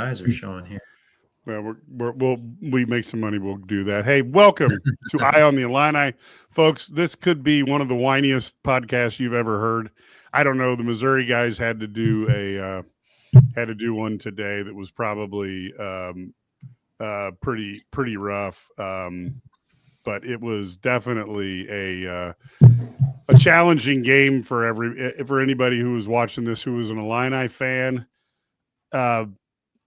eyes are showing here. Well, we make some money. We'll do that. Hey, welcome to Eye on the Illini, folks. This could be one of the whiniest podcasts you've ever heard. I don't know. The Missouri guys had to do one today that was probably pretty rough. But it was definitely a challenging game for anybody who was watching this who was an Illini fan.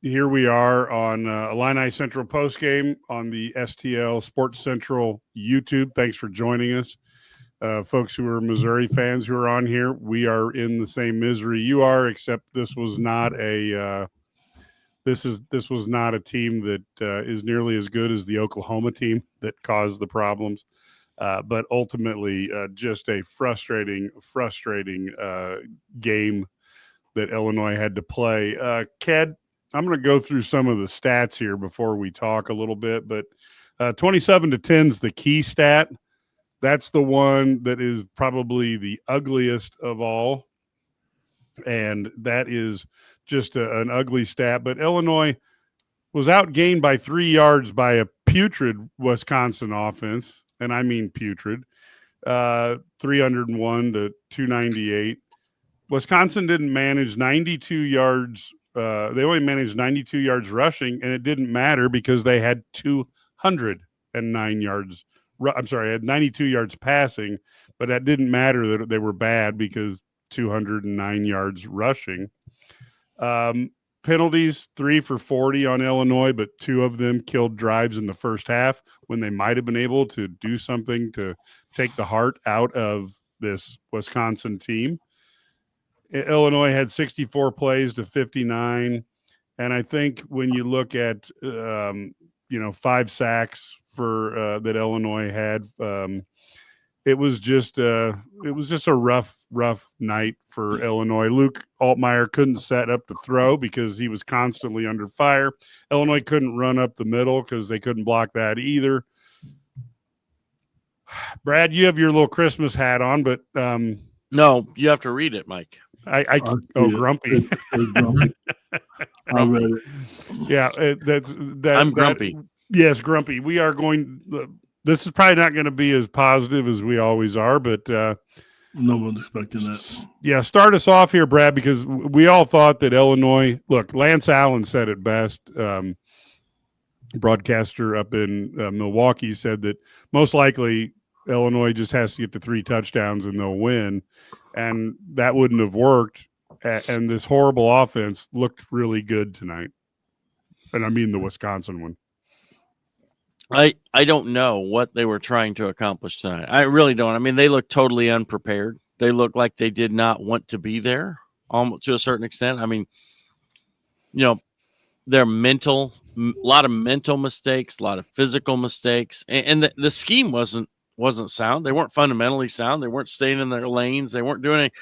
Here we are on Illini Central postgame on the STL Sports Central YouTube. Thanks for joining us, folks who are Missouri fans who are on here. We are in the same misery you are, except this was not a team that is nearly as good as the Oklahoma team that caused the problems. But ultimately, just a frustrating game that Illinois had to play. Ked, I'm going to go through some of the stats here before we talk a little bit, but 27-10 is the key stat. That's the one that is probably the ugliest of all, and that is just an ugly stat. But Illinois was outgained by 3 yards by a putrid Wisconsin offense, and I mean putrid, 301 to 298. Wisconsin didn't manage 92 yards. They only managed 92 yards rushing, and it didn't matter because they had 209 yards. Had 92 yards passing, but that didn't matter that they were bad because 209 yards rushing. Penalties, 3 for 40 on Illinois, but 2 of them killed drives in the first half when they might have been able to do something to take the heart out of this Wisconsin team. Illinois had 64 plays to 59. And I think when you look at, 5 sacks for that Illinois had, it was just a rough night for Illinois. Luke Altmaier couldn't set up to throw because he was constantly under fire. Illinois couldn't run up the middle because they couldn't block that either. Brad, you have your little Christmas hat on, but no, you have to read it, Mike. Grumpy. I read it. Yeah, I'm grumpy. Yes, grumpy. We are going. This is probably not going to be as positive as we always are, but no one's expecting that. Yeah, start us off here, Brad, because we all thought that Illinois. Look, Lance Allen said it best. Broadcaster up in Milwaukee said that most likely Illinois just has to get to 3 touchdowns and they'll win. And that wouldn't have worked. And this horrible offense looked really good tonight. And I mean the Wisconsin one. I don't know what they were trying to accomplish tonight. I really don't. I mean, they looked totally unprepared. They looked like they did not want to be there almost to a certain extent. I mean, their a lot of mental mistakes, a lot of physical mistakes. And the scheme wasn't sound. They weren't fundamentally sound. They weren't staying in their lanes. They weren't doing anything.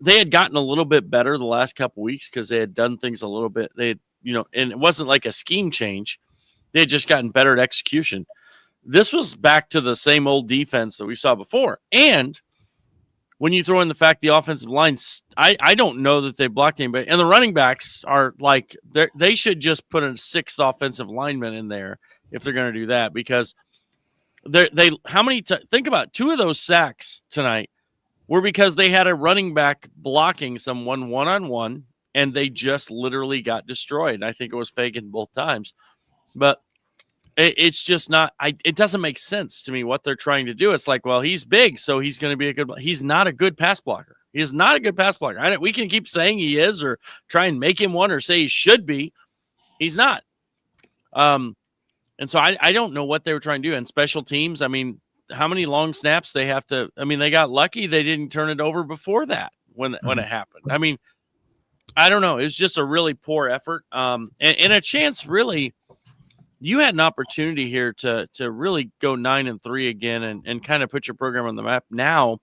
They had gotten a little bit better the last couple of weeks because they had done things a little bit. They had, and it wasn't like a scheme change. They had just gotten better at execution. This was back to the same old defense that we saw before. And when you throw in the fact the offensive line, I don't know that they blocked anybody. And the running backs are like, they should just put a 6th offensive lineman in there if they're going to do that because think about 2 of those sacks tonight were because they had a running back blocking someone one-on-one, and they just literally got destroyed. I think it was Fagan both times. But it's just not – it doesn't make sense to me what they're trying to do. It's like, well, he's big, so he's going to be a good – he's not a good pass blocker. He is not a good pass blocker. We can keep saying he is or try and make him one or say he should be. He's not. And so I don't know what they were trying to do. And special teams, I mean, how many long snaps they have to – I mean, they got lucky they didn't turn it over before that when it happened. I mean, I don't know. It was just a really poor effort. And a chance really – you had an opportunity here to really go 9-3 again and kind of put your program on the map. Now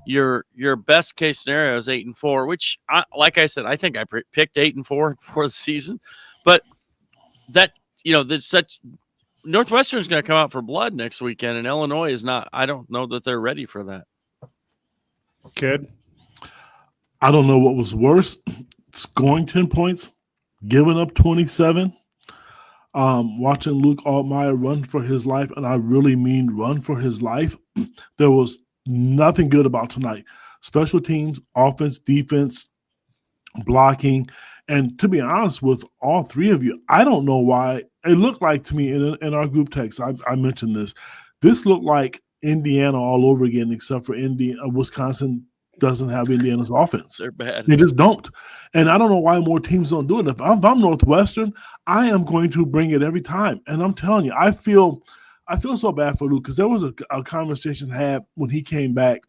your best case scenario is 8-4, which like I said, I think I picked 8-4 before the season, but that, that's such Northwestern's going to come out for blood next weekend, and Illinois is not. I don't know that they're ready for that. Kid, I don't know what was worse, scoring 10 points, giving up 27, watching Luke Altmaier run for his life, and I really mean run for his life, there was nothing good about tonight. Special teams, offense, defense, blocking. And to be honest with all three of you, I don't know why. It looked like to me in our group text, I mentioned this. This looked like Indiana all over again, except for Wisconsin doesn't have Indiana's offense. They're bad. They just don't. And I don't know why more teams don't do it. If I'm Northwestern, I am going to bring it every time. And I'm telling you, I feel so bad for Luke because there was a conversation had when he came back.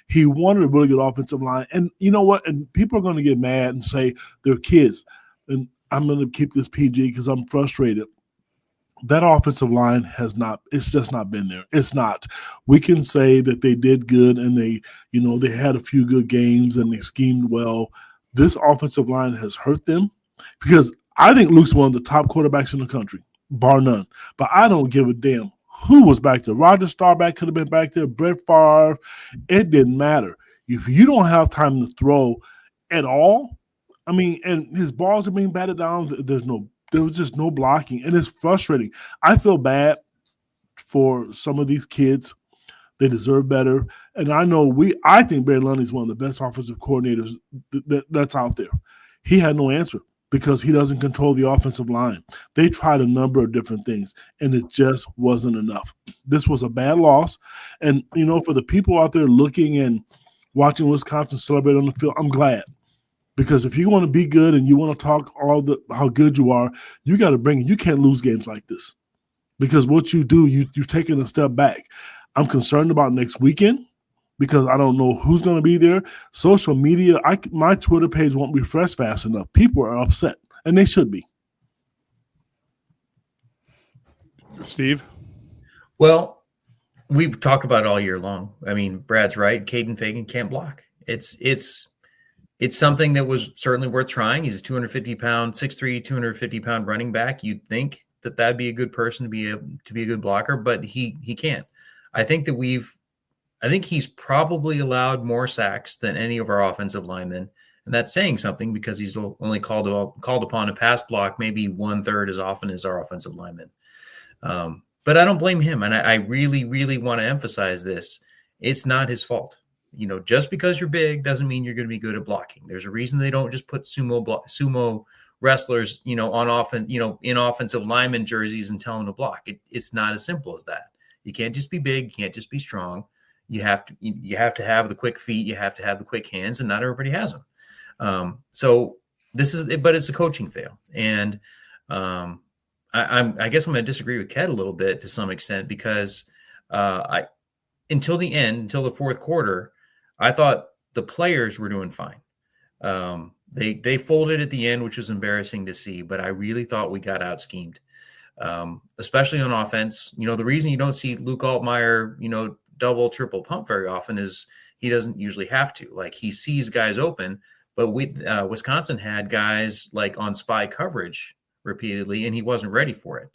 He wanted a really good offensive line. And you know what? And people are going to get mad and say they're kids. And I'm going to keep this PG because I'm frustrated. That offensive line it's just not been there. It's not. We can say that they did good and they had a few good games and they schemed well. This offensive line has hurt them because I think Luke's one of the top quarterbacks in the country, bar none. But I don't give a damn who was back there. Roger Staubach could have been back there, Brett Favre. It didn't matter. If you don't have time to throw at all, I mean, and his balls are being batted down, there was just no blocking, and it's frustrating. I feel bad for some of these kids. They deserve better. And I think Barry Lundy is one of the best offensive coordinators that's out there. He had no answer because he doesn't control the offensive line. They tried a number of different things, and it just wasn't enough. This was a bad loss. And, for the people out there looking and watching Wisconsin celebrate on the field, I'm glad. Because if you want to be good and you want to talk how good you are, you got to bring it. You can't lose games like this. Because what you do, you've taken a step back. I'm concerned about next weekend because I don't know who's going to be there. Social media, my Twitter page won't refresh fast enough. People are upset, and they should be. Steve? Well, we've talked about it all year long. I mean, Brad's right. Caden Fagan can't block. It's something that was certainly worth trying. He's a 250-pound, 6'3", 250-pound running back. You'd think that that'd be a good person to be a good blocker, but he can't. I think he's probably allowed more sacks than any of our offensive linemen, and that's saying something because he's only called upon to pass block maybe 1/3 as often as our offensive linemen. But I don't blame him, and I really, really want to emphasize this. It's not his fault. Just because you're big doesn't mean you're going to be good at blocking. There's a reason they don't just put sumo wrestlers, on offense, in offensive lineman jerseys and tell them to block. It's not as simple as that. You can't just be big. You can't just be strong. You have to have the quick feet. You have to have the quick hands, and not everybody has them. So but it's a coaching fail. And I guess I'm going to disagree with Ket a little bit to some extent because until the fourth quarter, I thought the players were doing fine. They folded at the end, which was embarrassing to see, but I really thought we got out schemed, especially on offense. The reason you don't see Luke Altmaier, double, triple pump very often is he doesn't usually have to. Like he sees guys open, but Wisconsin had guys like on spy coverage repeatedly, and he wasn't ready for it.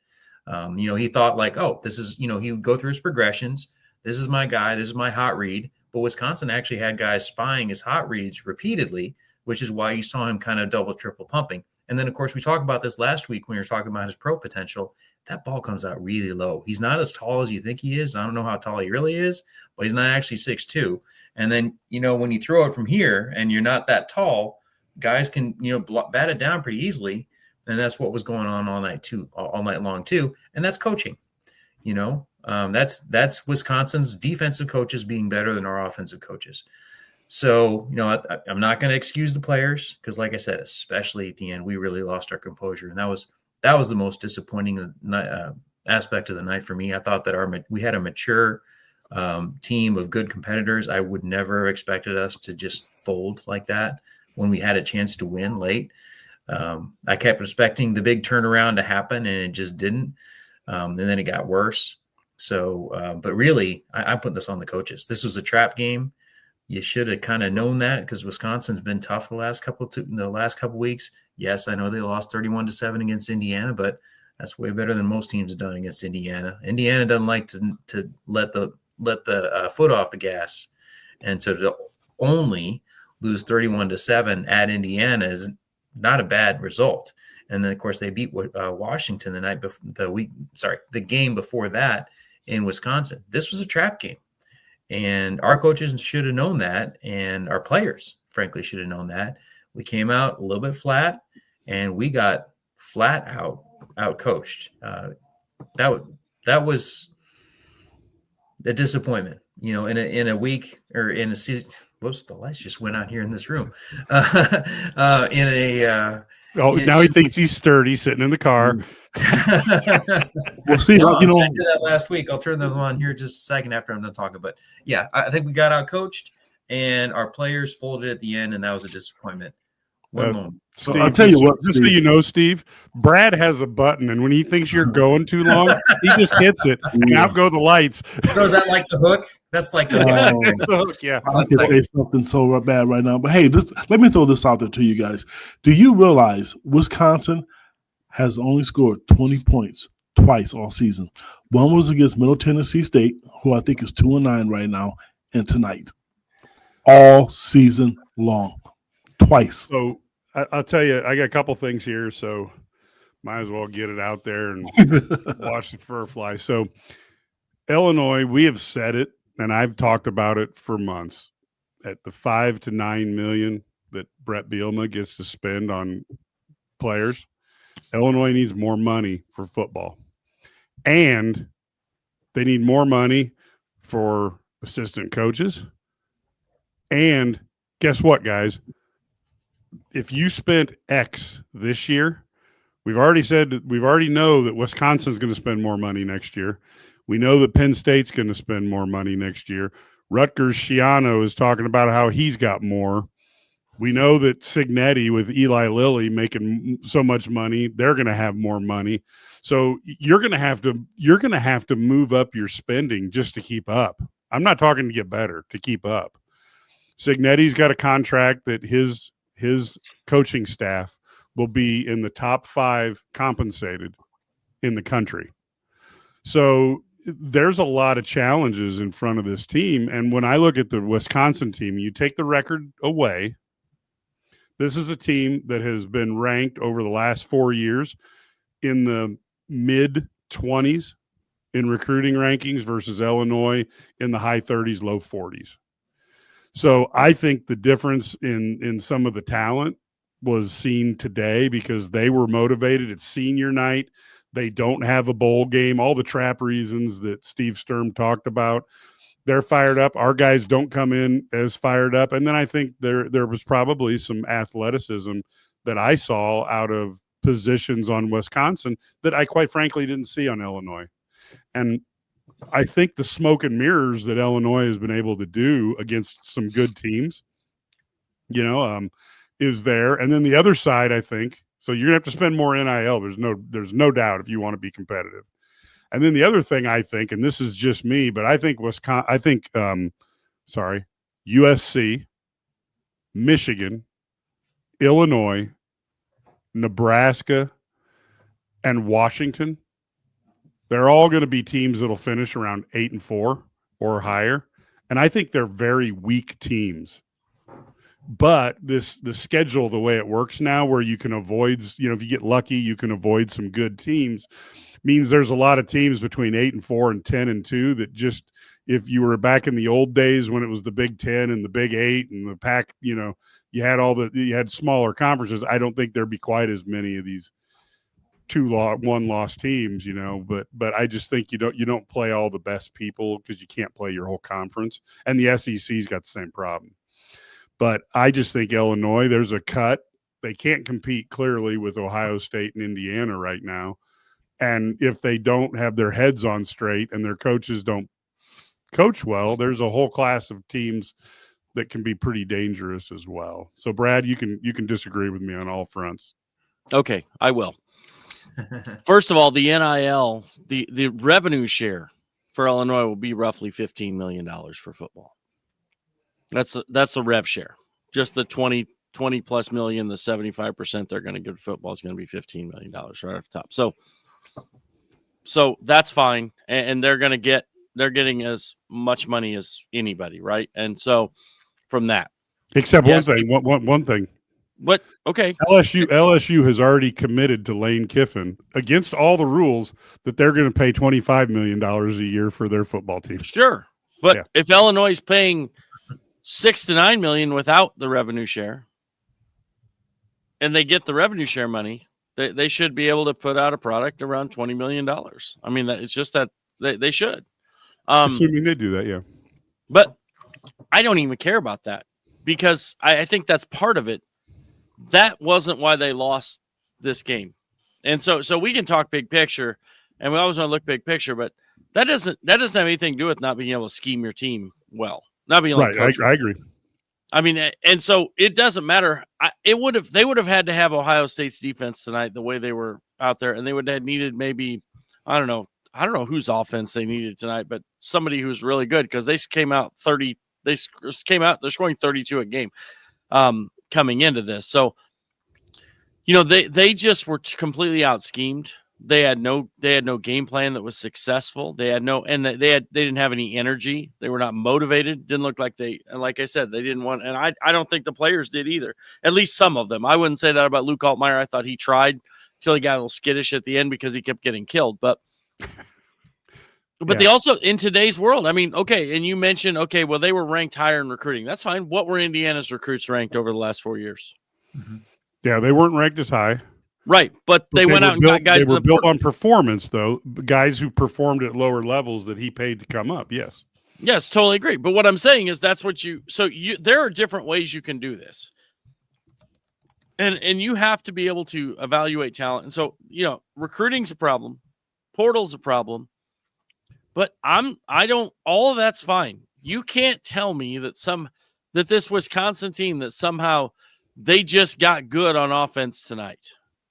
He thought like, oh, this is, he would go through his progressions. This is my guy. This is my hot read. But Wisconsin actually had guys spying his hot reads repeatedly, which is why you saw him kind of double, triple pumping. And then, of course, we talked about this last week when we were talking about his pro potential. That ball comes out really low. He's not as tall as you think he is. I don't know how tall he really is, but he's not actually 6'2". And then, when you throw it from here and you're not that tall, guys can, bat it down pretty easily. And that's what was going on all night long too. And that's coaching, That's Wisconsin's defensive coaches being better than our offensive coaches. So, I'm not going to excuse the players because, like I said, especially at the end, we really lost our composure, and that was the most disappointing aspect of the night for me. I thought that we had a mature team of good competitors. I would never expected us to just fold like that when we had a chance to win late. I kept expecting the big turnaround to happen, and it just didn't. And then it got worse. So, but really, I put this on the coaches. This was a trap game. You should have kind of known that because Wisconsin's been tough the last couple weeks. Yes, I know they lost 31-7 against Indiana, but that's way better than most teams have done against Indiana. Indiana doesn't like to let the foot off the gas, and so to only lose 31-7 at Indiana is not a bad result. And then of course they beat Washington the game before that in Wisconsin. This was a trap game, and our coaches should have known that, and our players frankly should have known that. We came out a little bit flat, and we got flat out coached. That was a disappointment, in a week or in a season. Whoops, the lights just went out here in this room. Now he thinks he's sturdy sitting in the car. We'll see. I did that last week. I'll turn them on here just a second after I'm done talking. But yeah, I think we got out coached, and our players folded at the end, and that was a disappointment. One moment. Steve, I'll tell you what, just so you know, Steve, Brad has a button, and when he thinks you're going too long, he just hits it, and out go the lights. So is that like the hook? That's like the hook. That's the hook, yeah. I can say something so bad right now, but hey, let me throw this out there to you guys. Do you realize Wisconsin has only scored 20 points twice all season? One was against Middle Tennessee State, who I think is 2-9 right now, and tonight. All season long. Twice. So I'll tell you, I got a couple things here, so might as well get it out there and watch the fur fly. So Illinois, we have said it, and I've talked about it for months. At the $5 to $9 million that Brett Bielema gets to spend on players, Illinois needs more money for football, and they need more money for assistant coaches. And guess what, guys? If you spent X this year, we've already know that Wisconsin's going to spend more money next year. We know that Penn State's going to spend more money next year. Rutgers Schiano is talking about how he's got more. We know that Signetti with Eli Lilly making so much money, they're going to have more money. So you're going to have to move up your spending just to keep up. I'm not talking to get better, to keep up. Signetti's got a contract that his coaching staff will be in the top 5 compensated in the country. So there's a lot of challenges in front of this team. And when I look at the Wisconsin team, you take the record away. This is a team that has been ranked over the last 4 years in the mid-20s in recruiting rankings versus Illinois in the high 30s, low 40s. So I think the difference in some of the talent was seen today because they were motivated. It's senior night. They don't have a bowl game. All the trap reasons that Steve Sturm talked about, they're fired up. Our guys don't come in as fired up. And then I think there was probably some athleticism that I saw out of positions on Wisconsin that I quite frankly didn't see on Illinois. And I think the smoke and mirrors that Illinois has been able to do against some good teams, is there. And then the other side, I think, so you're gonna have to spend more NIL. There's no doubt if you want to be competitive. And then the other thing I think, and this is just me, but I think USC, Michigan, Illinois, Nebraska, and Washington, they're all going to be teams that'll finish around 8-4 or higher. And I think they're very weak teams. But the schedule, the way it works now, where you can avoid, if you get lucky, you can avoid some good teams, means there's a lot of teams between 8-4 and 10-2 that just, if you were back in the old days when it was the Big 10 and the Big 8 and the Pac, you had smaller conferences. I don't think there'd be quite as many of these 1-loss teams, but I just think you don't play all the best people because you can't play your whole conference. And the SEC's got the same problem. But I just think Illinois, there's a cut. They can't compete clearly with Ohio State and Indiana right now. And if they don't have their heads on straight and their coaches don't coach well, there's a whole class of teams that can be pretty dangerous as well. So Brad, you can disagree with me on all fronts. Okay, I will. First of all, the NIL, the revenue share for Illinois will be roughly $15 million for football. That's the rev share. Just the 20 plus million, the 75% they're going to give to football is going to be $15 million right off the top. So that's fine, and they're getting as much money as anybody, right? And so from that, except one thing. But okay, LSU has already committed to Lane Kiffin against all the rules that they're going to pay $25 million a year for their football team. sure. But if Illinois is paying $6 to $9 million without the revenue share, and they get the revenue share money, they should be able to put out a product around $20 million. I mean, it's just that they should. Assuming they do that, yeah. But I don't even care about that because I think that's part of it. That wasn't why they lost this game. And so we can talk big picture, and we always want to look big picture, but that doesn't have anything to do with not being able to scheme your team well. Not being able to coach. I agree. I mean, and so it doesn't matter. They would have had to have Ohio State's defense tonight the way they were out there, and they would have needed maybe, I don't know whose offense they needed tonight, but somebody who's really good because they came out 30. They're scoring 32 a game coming into this. So, they just were completely out schemed. They had no game plan that was successful. They didn't have any energy. They were not motivated. Didn't look like like I said, they didn't want, and I don't think the players did either. At least some of them. I wouldn't say that about Luke Altmaier. I thought he tried until he got a little skittish at the end because he kept getting killed. But they also, in today's world, I mean, okay, and you mentioned, okay, well, they were ranked higher in recruiting. That's fine. What were Indiana's recruits ranked over the last 4 years? Mm-hmm. Yeah, they weren't ranked as high. Right, but they went out and got guys. They were built on performance, though. Guys who performed at lower levels that he paid to come up. Yes, totally agree. But what I'm saying is that's what there are different ways you can do this, and you have to be able to evaluate talent. And so recruiting's a problem, portal's a problem, but all of that's fine. You can't tell me that this Wisconsin team that somehow they just got good on offense tonight.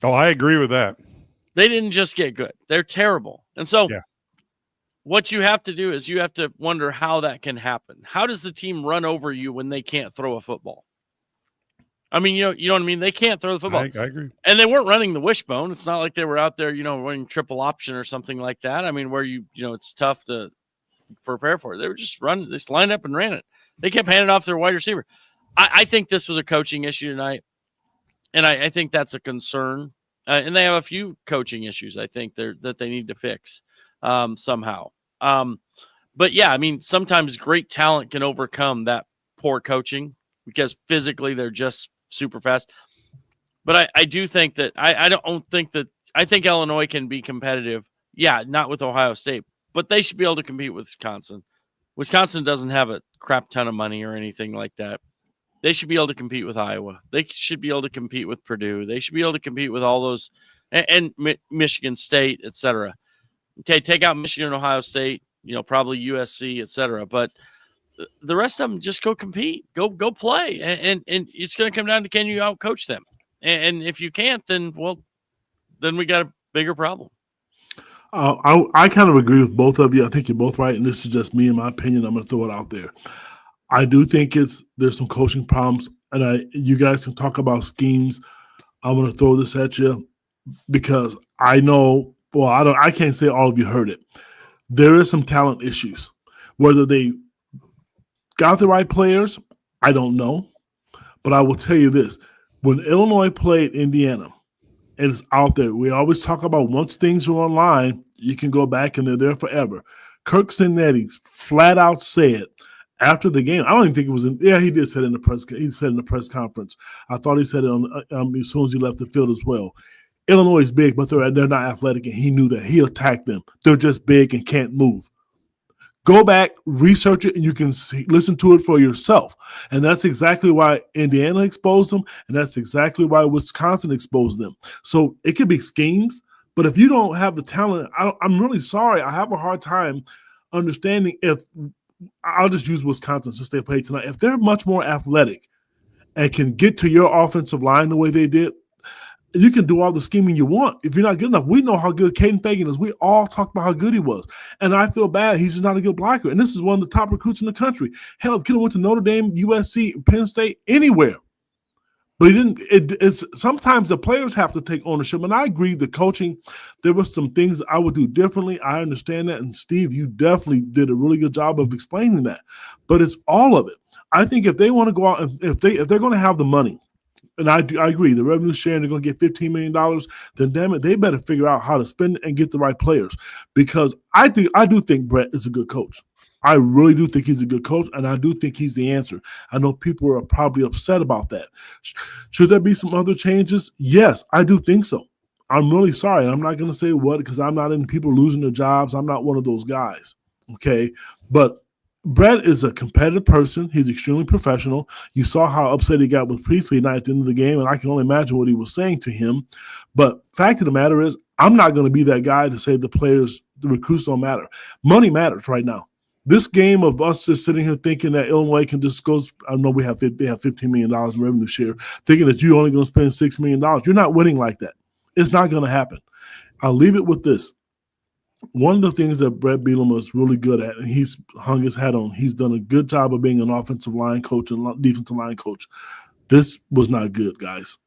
Oh, I agree with that. They didn't just get good. They're terrible. And so what you have to do is you have to wonder how that can happen. How does the team run over you when they can't throw a football? I mean, you know what I mean? They can't throw the football. I agree. And they weren't running the wishbone. It's not like they were out there, running triple option or something like that. I mean, where it's tough to prepare for it. They were just running, they just lined up and ran it. They kept handing off their wide receiver. I think this was a coaching issue tonight. And I think that's a concern. And they have a few coaching issues, I think, that they need to fix somehow. But, yeah, I mean, sometimes great talent can overcome that poor coaching because physically they're just super fast. But I do think that I think Illinois can be competitive. Yeah, not with Ohio State, but they should be able to compete with Wisconsin. Wisconsin doesn't have a crap ton of money or anything like that. They should be able to compete with Iowa. They should be able to compete with Purdue. They should be able to compete with all those and Michigan State, et cetera. Okay, take out Michigan and Ohio State, probably USC, et cetera. But the rest of them just go compete, go play. And it's going to come down to, can you outcoach them? And if you can't, then we got a bigger problem. I kind of agree with both of you. I think you're both right. And this is just me and my opinion. I'm going to throw it out there. I do think there's some coaching problems, and you guys can talk about schemes. I'm going to throw this at you because I know. Well, I can't say all of you heard it. There is some talent issues. Whether they got the right players, I don't know. But I will tell you this: when Illinois played Indiana, and it's out there, we always talk about once things are online, you can go back and they're there forever. Kirk Cincinnati flat out said. After the game, I don't even think it was he did say it in the press. He said in the press conference. I thought he said it as soon as he left the field as well. Illinois is big, but they're not athletic, and he knew that. He attacked them. They're just big and can't move. Go back, research it, and you can listen to it for yourself. And that's exactly why Indiana exposed them, and that's exactly why Wisconsin exposed them. So it could be schemes, but if you don't have the talent, I'm really sorry. I have a hard time understanding if – I'll just use Wisconsin since they played tonight. If they're much more athletic and can get to your offensive line the way they did, you can do all the scheming you want. If you're not good enough, we know how good Caden Fagan is. We all talked about how good he was. And I feel bad. He's just not a good blocker. And this is one of the top recruits in the country. Hell, kid went to Notre Dame, USC, Penn State, anywhere. But he didn't. It's sometimes the players have to take ownership. And I agree, the coaching, there were some things I would do differently. I understand that. And Steve, you definitely did a really good job of explaining that. But it's all of it. I think if they want to go out and if they're going to have the money and I agree, the revenue sharing, they're going to get $15 million, then damn it, they better figure out how to spend it and get the right players. Because I do think Brett is a good coach. I really do think he's a good coach, and I do think he's the answer. I know people are probably upset about that. Should there be some other changes? Yes, I do think so. I'm really sorry. I'm not going to say what, because I'm not in people losing their jobs. I'm not one of those guys, okay? But Brett is a competitive person. He's extremely professional. You saw how upset he got with Priestley night at the end of the game, and I can only imagine what he was saying to him. But fact of the matter is, I'm not going to be that guy to say the recruits don't matter. Money matters right now. This game of us just sitting here thinking that Illinois can just go, I know they have $15 million in revenue share, thinking that you're only going to spend $6 million. You're not winning like that. It's not going to happen. I'll leave it with this. One of the things that Brett Bielema is really good at, and he's hung his hat on, he's done a good job of being an offensive line coach and defensive line coach. This was not good, guys.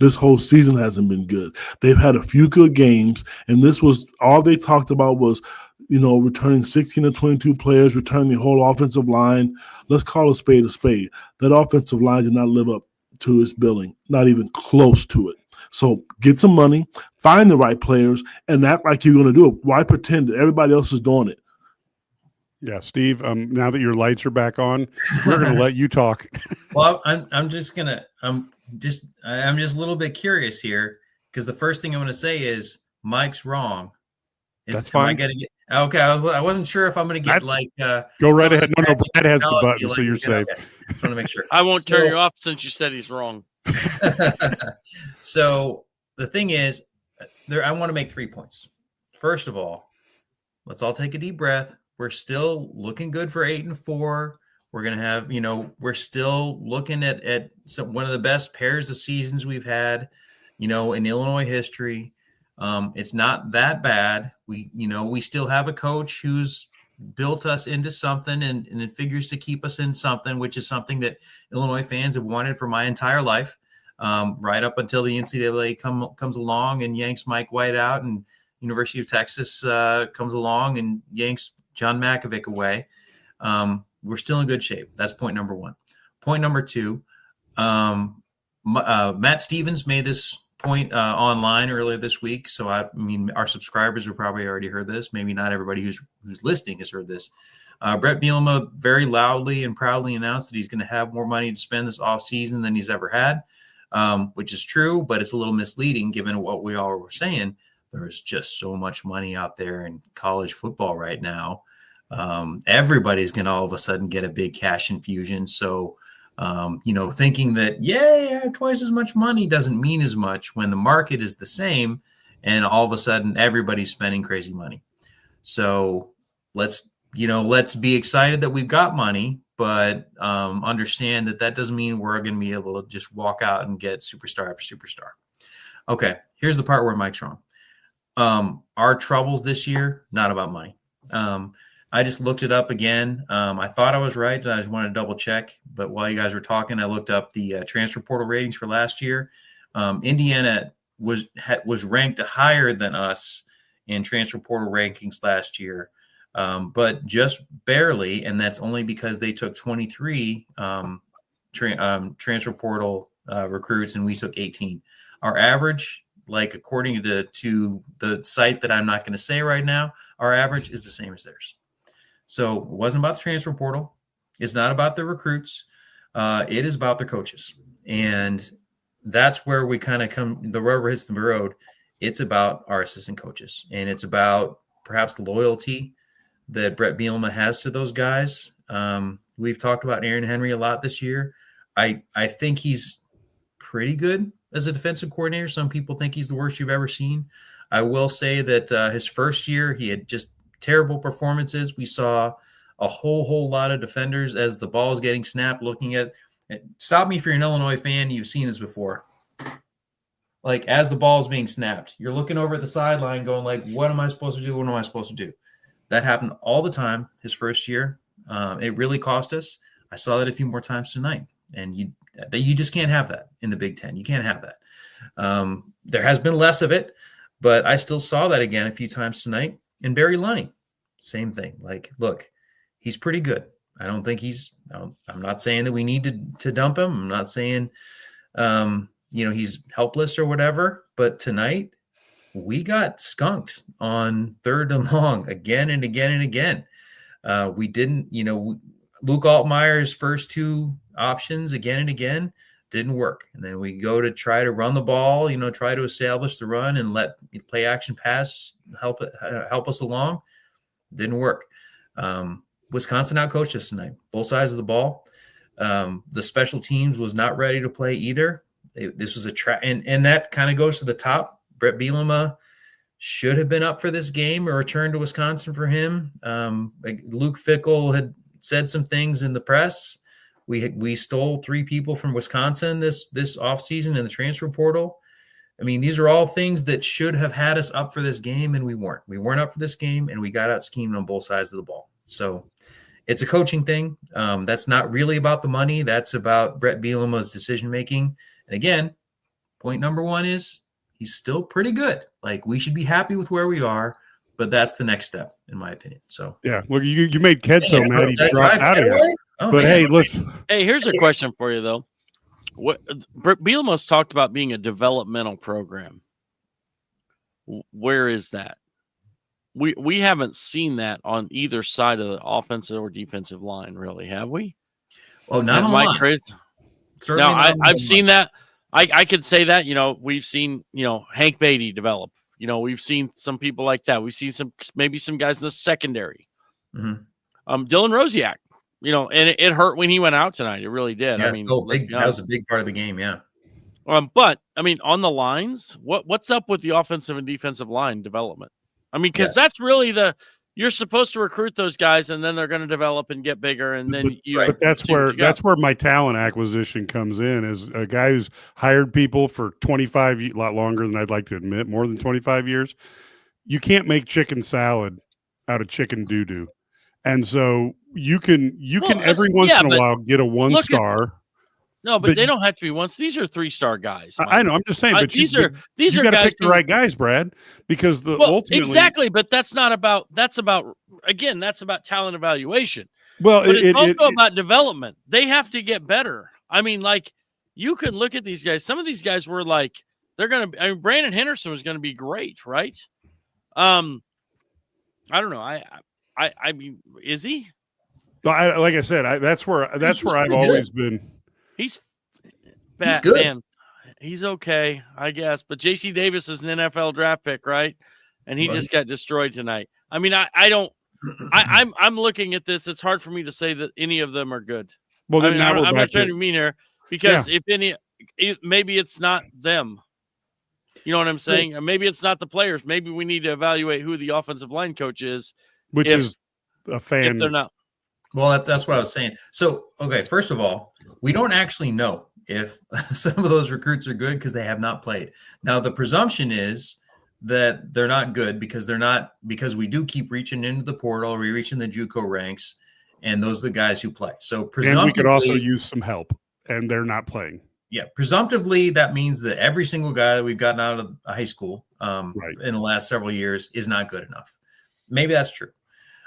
This whole season hasn't been good. They've had a few good games, and this was all they talked about was, returning 16 to 22 players, returning the whole offensive line. Let's call a spade a spade. That offensive line did not live up to its billing, not even close to it. So get some money, find the right players, and act like you're going to do it. Why pretend that everybody else is doing it? Yeah, Steve, now that your lights are back on, we're going to let you talk. Well, I'm just a little bit curious here, because the first thing I'm going to say is Mike's wrong. That's fine. Okay, I wasn't sure if I'm going to get go right ahead. No, Brad has the button, so you're safe. Okay. Just want to make sure. I won't turn you off since you said he's wrong. So the thing is, I want to make 3 points. First of all, let's all take a deep breath. We're still looking good for 8-4. We're going to have, we're still looking at one of the best pairs of seasons we've had, in Illinois history. It's not that bad. We still have a coach who's built us into something and it figures to keep us in something, which is something that Illinois fans have wanted for my entire life, right up until the NCAA comes along and yanks Mike White out, and University of Texas comes along and yanks John Makovic away. We're still in good shape. That's point number one. Point number two, Matt Stevens made this point online earlier this week. So, our subscribers have probably already heard this. Maybe not everybody who's listening has heard this. Brett Bielema very loudly and proudly announced that he's going to have more money to spend this offseason than he's ever had, which is true, but it's a little misleading given what we all were saying. There's just so much money out there in college football right now. Everybody's going to all of a sudden get a big cash infusion. So, thinking that, yeah, twice as much money doesn't mean as much when the market is the same and all of a sudden everybody's spending crazy money. So let's be excited that we've got money, but understand that doesn't mean we're going to be able to just walk out and get superstar after superstar. Okay, here's the part where Mike's wrong. Our troubles this year, not about money. I just looked it up again. I thought I was right, but I just wanted to double check. But while you guys were talking, I looked up the transfer portal ratings for last year. Indiana was ranked higher than us in transfer portal rankings last year, but just barely. And that's only because they took 23 transfer portal recruits and we took 18. Our average, according to the site that I'm not going to say right now, our average is the same as theirs. So it wasn't about the transfer portal. It's not about the recruits. It is about their coaches. And that's where we kind of the rubber hits the road. It's about our assistant coaches. And it's about perhaps the loyalty that Brett Bielema has to those guys. We've talked about Aaron Henry a lot this year. I think he's pretty good as a defensive coordinator. Some people think he's the worst you've ever seen. I will say that his first year, he had just terrible performances. We saw a whole lot of defenders as the ball is getting snapped, looking at – stop me if you're an Illinois fan. You've seen this before. As the ball is being snapped, you're looking over at the sideline going what am I supposed to do? What am I supposed to do? That happened all the time his first year. It really cost us. I saw that a few more times tonight. And you just can't have that in the Big Ten. You can't have that. There has been less of it, but I still saw that again a few times tonight. And Barry Lunny, same thing. Look, he's pretty good. I don't think I'm not saying that we need to dump him. I'm not saying, he's helpless or whatever. But tonight we got skunked on 3rd and long again and again and again. We didn't, Luke Altmaier's first 2 options again and again didn't work. And then we go to try to run the ball, try to establish the run and let play action pass help us along. Didn't work. Wisconsin outcoached us tonight, both sides of the ball. The special teams was not ready to play either. This was and that kind of goes to the top. Brett Bielema should have been up for this game, or return to Wisconsin for him. Luke Fickell had said some things in the press. We stole 3 people from Wisconsin this offseason in the transfer portal. I mean, these are all things that should have had us up for this game, and we weren't. We weren't up for this game, and we got out schemed on both sides of the ball. So it's a coaching thing. That's not really about the money. That's about Brett Bielema's decision-making. And again, point number 1 is he's still pretty good. Like, we should be happy with where we are, but that's the next step, in my opinion. So yeah, well, you made Ked so mad he dropped out of here. Oh, but man. hey, listen. Hey, here's a question for you though. Bielema's talked about being a developmental program. Where is that? We haven't seen that on either side of the offensive or defensive line, really, have we? Oh, not a lot. Now, I've seen that. I could say that, we've seen, Hank Beatty develop. We've seen some people like that. We've seen maybe some guys in the secondary. Mm-hmm. Dylan Rosiak, and it hurt when he went out tonight. It really did. Yeah, that was a big part of the game, yeah. But I mean, on the lines, what's up with the offensive and defensive line development? I mean, because that's really you're supposed to recruit those guys, and then they're going to develop and get bigger, and then But that's where my talent acquisition comes in. As a guy who's hired people for 25, a lot longer than I'd like to admit, more than 25 years. You can't make chicken salad out of chicken doo-doo, and so you can every once in a while get a 1-star. No, but they don't have to be once. These are 3-star guys. Mike. I know. I'm just saying. But these you are got to guys pick the right guys, Brad, because ultimately exactly. But that's about talent evaluation. Well, but it's also about development. They have to get better. I mean, like, you can look at these guys. Some of these guys were like, they're going to. I mean, Brandon Henderson was going to be great, right? I don't know. I mean, is he? Like I said, that's where I've always been. He's good. Man. He's okay, I guess. But J.C. Davis is an NFL draft pick, right? And he just got destroyed tonight. I mean, I'm looking at this. It's hard for me to say that any of them are good. Well, then I'm not trying to be mean here because maybe it's not them. You know what I'm saying? Maybe it's not the players. Maybe we need to evaluate who the offensive line coach is. Which is a fan. If they're not. Well, that's what I was saying. So, okay, first of all, we don't actually know if some of those recruits are good because they have not played. Now, the presumption is that they're not good because we do keep reaching into the portal, we reach in the JUCO ranks, and those are the guys who play. So, presumptively, and we could also use some help, and they're not playing. Yeah, presumptively, that means that every single guy that we've gotten out of high school in the last several years is not good enough. Maybe that's true.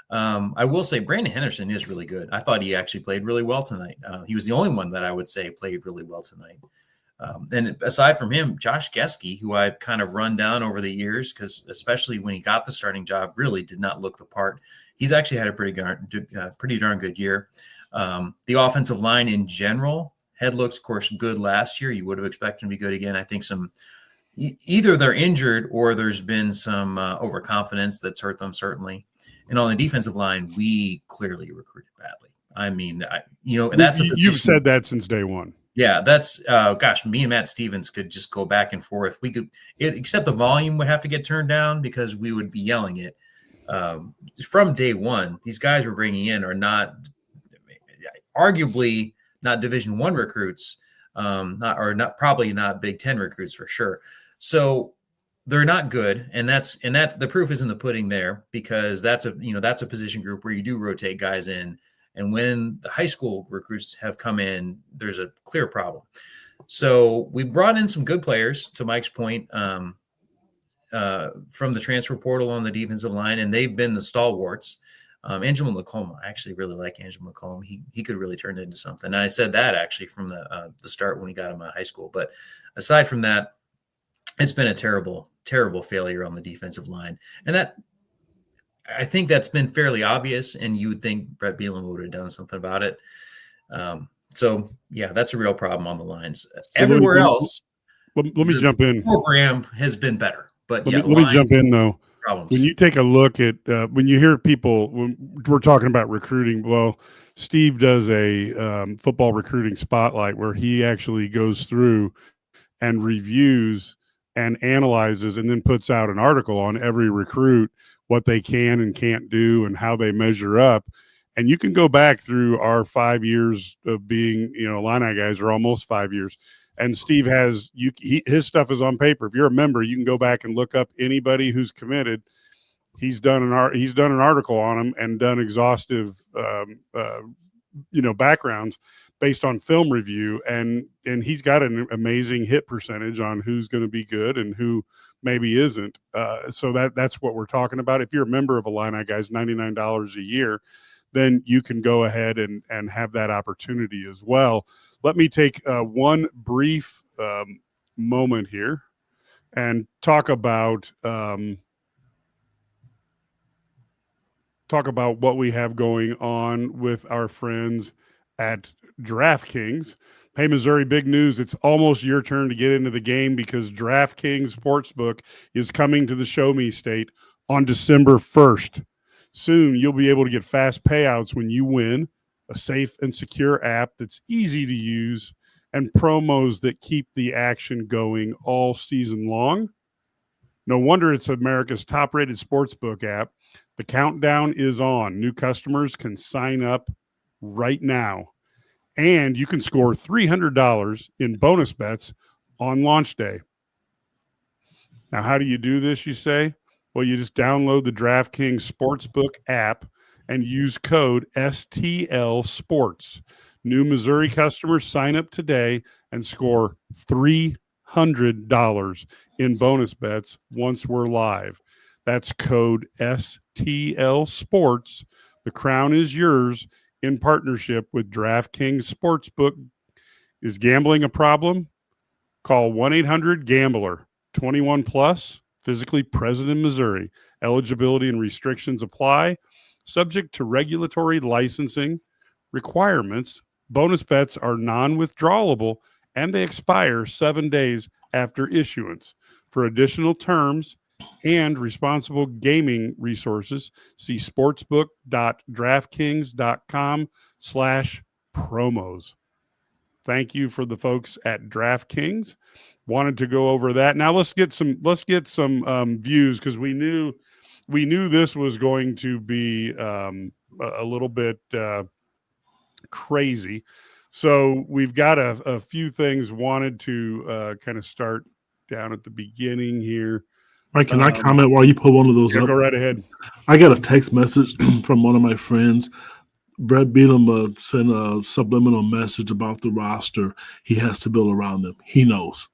I will say Brandon Henderson is really good. I thought he actually played really well tonight. He was the only one that I would say played really well tonight. And aside from him, Josh Geske, who I've kind of run down over the years, because especially when he got the starting job, really did not look the part. He's actually had a pretty darn good year. The offensive line in general had looked, of course, good last year. You would have expected him to be good again. I think either they're injured or there's been some overconfidence that's hurt them, certainly. And on the defensive line, we clearly recruited badly. I mean, that's a position. You've said that since day one. Yeah, that's me and Matt Stevens could just go back and forth. We could, except the volume would have to get turned down because we would be yelling it. From day one, these guys we're bringing in are arguably not Division I recruits, probably not Big Ten recruits for sure. So they're not good, and the proof is in the pudding there, because that's a position group where you do rotate guys in, and when the high school recruits have come in, there's a clear problem. So we brought in some good players, to Mike's point, from the transfer portal on the defensive line, and they've been the stalwarts. Angelo McComb, I actually really like Angelo McComb. He could really turn it into something. And I said that actually from the start when he got him out of high school. But aside from that, it's been a terrible, terrible failure on the defensive line. And that, I think that's been fairly obvious, and you would think Brett Bielema would have done something about it. So yeah, that's a real problem on the lines. Everywhere else, let me jump in. Program has been better, but let me jump in though. Problems. When you take a look at when you hear people when we're talking about recruiting, well, Steve does a football recruiting spotlight where he actually goes through and reviews and analyzes and then puts out an article on every recruit, what they can and can't do and how they measure up. And you can go back through our 5 years of being, Illini guys, or almost 5 years. And Steve has his stuff is on paper. If you're a member, you can go back and look up anybody who's committed. He's done an article on them and done exhaustive, backgrounds based on film review. And he's got an amazing hit percentage on who's going to be good and who maybe isn't. So that's what we're talking about. If you're a member of Illini guys, $99 a year, then you can go ahead and have that opportunity as well. Let me take one brief moment here and talk about what we have going on with our friends at DraftKings. Hey, Missouri, big news. It's almost your turn to get into the game because DraftKings Sportsbook is coming to the Show Me State on December 1st. Soon, you'll be able to get fast payouts when you win, a safe and secure app that's easy to use, and promos that keep the action going all season long. No wonder it's America's top-rated sportsbook app. The countdown is on. New customers can sign up right now. And you can score $300 in bonus bets on launch day. Now, how do you do this, you say? Well, you just download the DraftKings Sportsbook app and use code STL Sports. New Missouri customers sign up today and score $300 in bonus bets once we're live. That's code STL Sports. The crown is yours in partnership with DraftKings Sportsbook. Is gambling a problem? Call 1-800-GAMBLER. 21 plus. Physically present in Missouri. Eligibility and restrictions apply. Subject to regulatory licensing requirements. Bonus bets are non-withdrawable and they expire 7 days after issuance. For additional terms and responsible gaming resources, see sportsbook.draftkings.com/promos. Thank you for the folks at DraftKings. Wanted to go over that. Now let's get some views because we knew this was going to be a little bit crazy. So we've got a few things wanted to kind of start down at the beginning here. Right, can I comment while you pull one of those up? Go right ahead. I got a text message from one of my friends. Brett Bielema sent a subliminal message about the roster he has to build around them. He knows.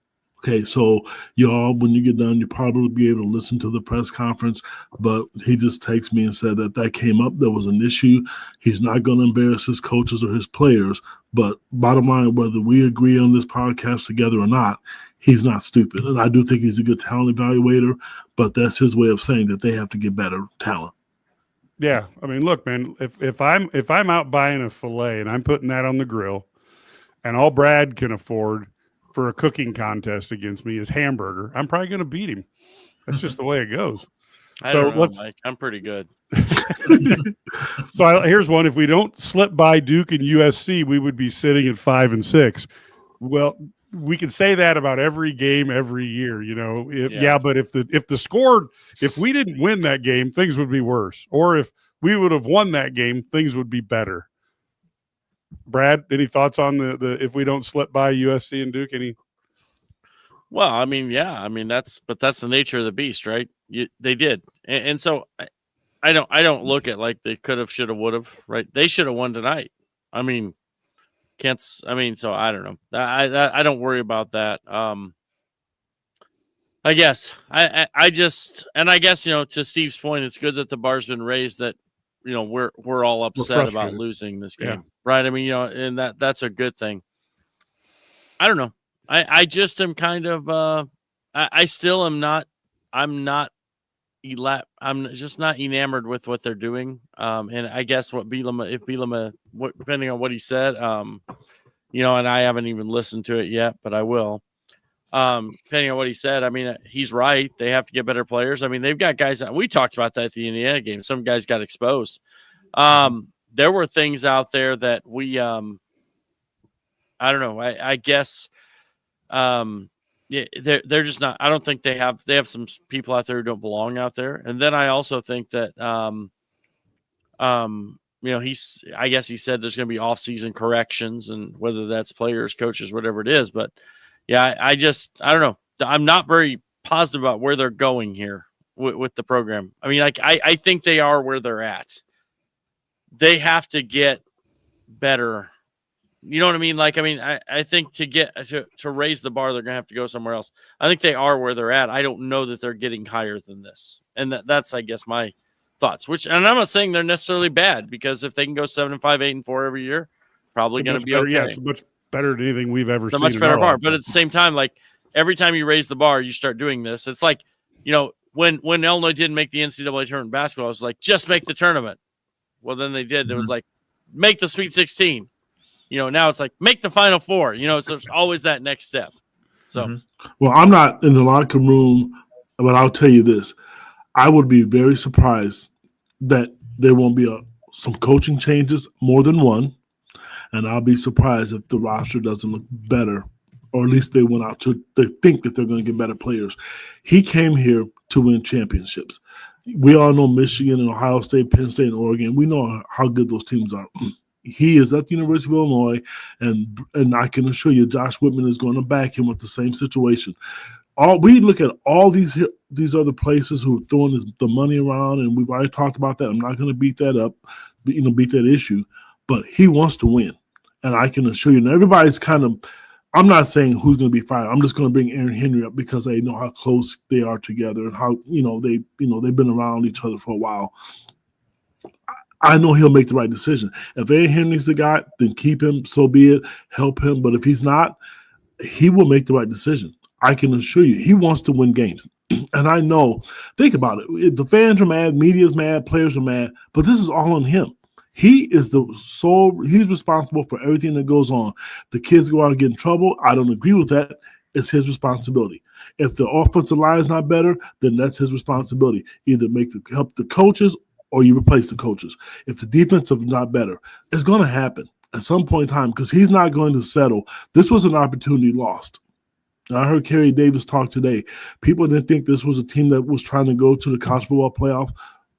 Okay, so y'all, when you get done, you'll probably be able to listen to the press conference, but he just texted me and said that came up. There was an issue. He's not going to embarrass his coaches or his players, but bottom line, whether we agree on this podcast together or not, he's not stupid. And I do think he's a good talent evaluator, but that's his way of saying that they have to get better talent. Yeah, I mean, look, man, if I'm out buying a filet and I'm putting that on the grill and all Brad can afford for a cooking contest against me is hamburger, I'm probably going to beat him. That's just the way it goes. I don't know, Mike. I'm pretty good. So here's one. If we don't slip by Duke and USC, we would be sitting at 5-6. Well, we can say that about every game every year, but if we didn't win that game, things would be worse. Or if we would have won that game, things would be better. Brad, any thoughts on the if we don't slip by USC and Duke? Well, I mean, yeah, I mean that's the nature of the beast, right? They did, and so I don't look at like they could have, should have, would have, right? They should have won tonight. I mean, so I don't know. I don't worry about that. I guess I guess to Steve's point, it's good that the bar's been raised that we're all upset about frustrated. losing this game, Yeah. right? I mean, and that's a good thing. I don't know. I just am kind of I still am not. I'm just not enamored with what they're doing. And I guess if Bielema, depending on what he said, and I haven't even listened to it yet, but I will. Depending on what he said, I mean, he's right. They have to get better players. I mean, they've got guys we talked about that at the Indiana game. Some guys got exposed. There were things out there that we, I don't know. I guess, yeah, they're just not. I don't think they have some people out there who don't belong out there. And then I also think that, I guess he said there's going to be off-season corrections, and whether that's players, coaches, whatever it is, but. Yeah, I don't know. I'm not very positive about where they're going here with the program. I mean, I think they are where they're at. They have to get better. You know what I mean? I think to raise the bar, they're going to have to go somewhere else. I think they are where they're at. I don't know that they're getting higher than this. And that's, I guess, my thoughts. And I'm not saying they're necessarily bad, because if they can go 7-5, 8-4 every year, probably going to be okay. Yeah, it's much better than anything we've ever seen. Much better bar. But at the same time, every time you raise the bar, you start doing this. It's like, when Illinois didn't make the NCAA tournament basketball, it was like, just make the tournament. Well, then they did. Mm-hmm. It was like, make the Sweet 16. Now it's like, make the Final Four. So there's always that next step. So, Well, I'm not in the locker room, but I'll tell you this. I would be very surprised that there won't be some coaching changes, more than one. And I'll be surprised if the roster doesn't look better, or at least they went out they think that they're going to get better players. He came here to win championships. We all know Michigan and Ohio State, Penn State, and Oregon. We know how good those teams are. He is at the University of Illinois, and I can assure you Josh Whitman is going to back him with the same situation. We look at all these other places who are throwing the money around, and we've already talked about that. I'm not going to beat that up, beat that issue, but he wants to win. And I can assure you, and everybody's I'm not saying who's going to be fired. I'm just going to bring Aaron Henry up because they know how close they are together and how, they've been around each other for a while. I know he'll make the right decision. If Aaron Henry's the guy, then keep him, so be it, help him. But if he's not, he will make the right decision. I can assure you, he wants to win games. And I know, think about it. The fans are mad, media's mad, players are mad, but this is all on him. He is he's responsible for everything that goes on. The kids go out and get in trouble. I don't agree with that. It's his responsibility. If the offensive line is not better, then that's his responsibility. Either help the coaches or you replace the coaches. If the defensive is not better, it's going to happen at some point in time because he's not going to settle. This was an opportunity lost. I heard Kerry Davis talk today. People didn't think this was a team that was trying to go to the college football playoff.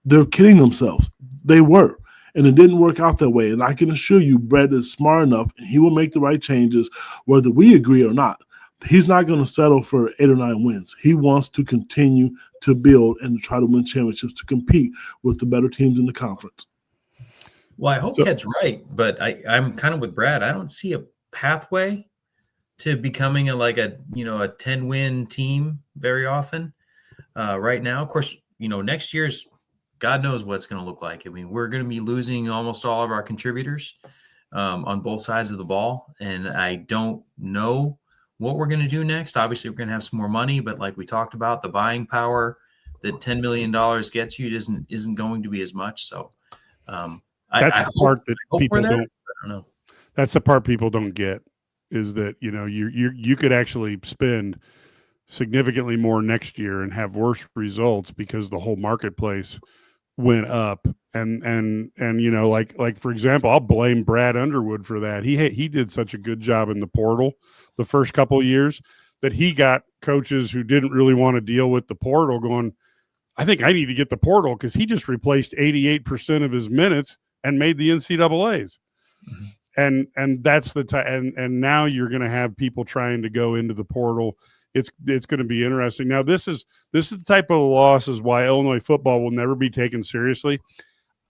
They're kidding themselves. They were. And it didn't work out that way. And I can assure you, Brett is smart enough, and he will make the right changes, whether we agree or not. He's not going to settle for 8 or 9 wins. He wants to continue to build and try to win championships to compete with the better teams in the conference. Well, I hope Ted's right, but I'm kind of with Brad. I don't see a pathway to becoming a 10-win team very often right now. Of course, next year's God knows what it's going to look like. I mean, we're going to be losing almost all of our contributors on both sides of the ball, and I don't know what we're going to do next. Obviously, we're going to have some more money, but like we talked about, the buying power that $10 million gets you isn't going to be as much. So that's the part that people don't. I don't know. That's the part people don't get is that you could actually spend significantly more next year and have worse results because the whole marketplace went up and like for example, I'll blame Brad Underwood for that. He did such a good job in the portal the first couple of years that he got coaches who didn't really want to deal with the portal going, I think I need to get the portal because he just replaced 88% of his minutes and made the NCAAs. Mm-hmm. And that's the time. And now you're going to have people trying to go into the portal. It's going to be interesting. Now, this is the type of losses why Illinois football will never be taken seriously.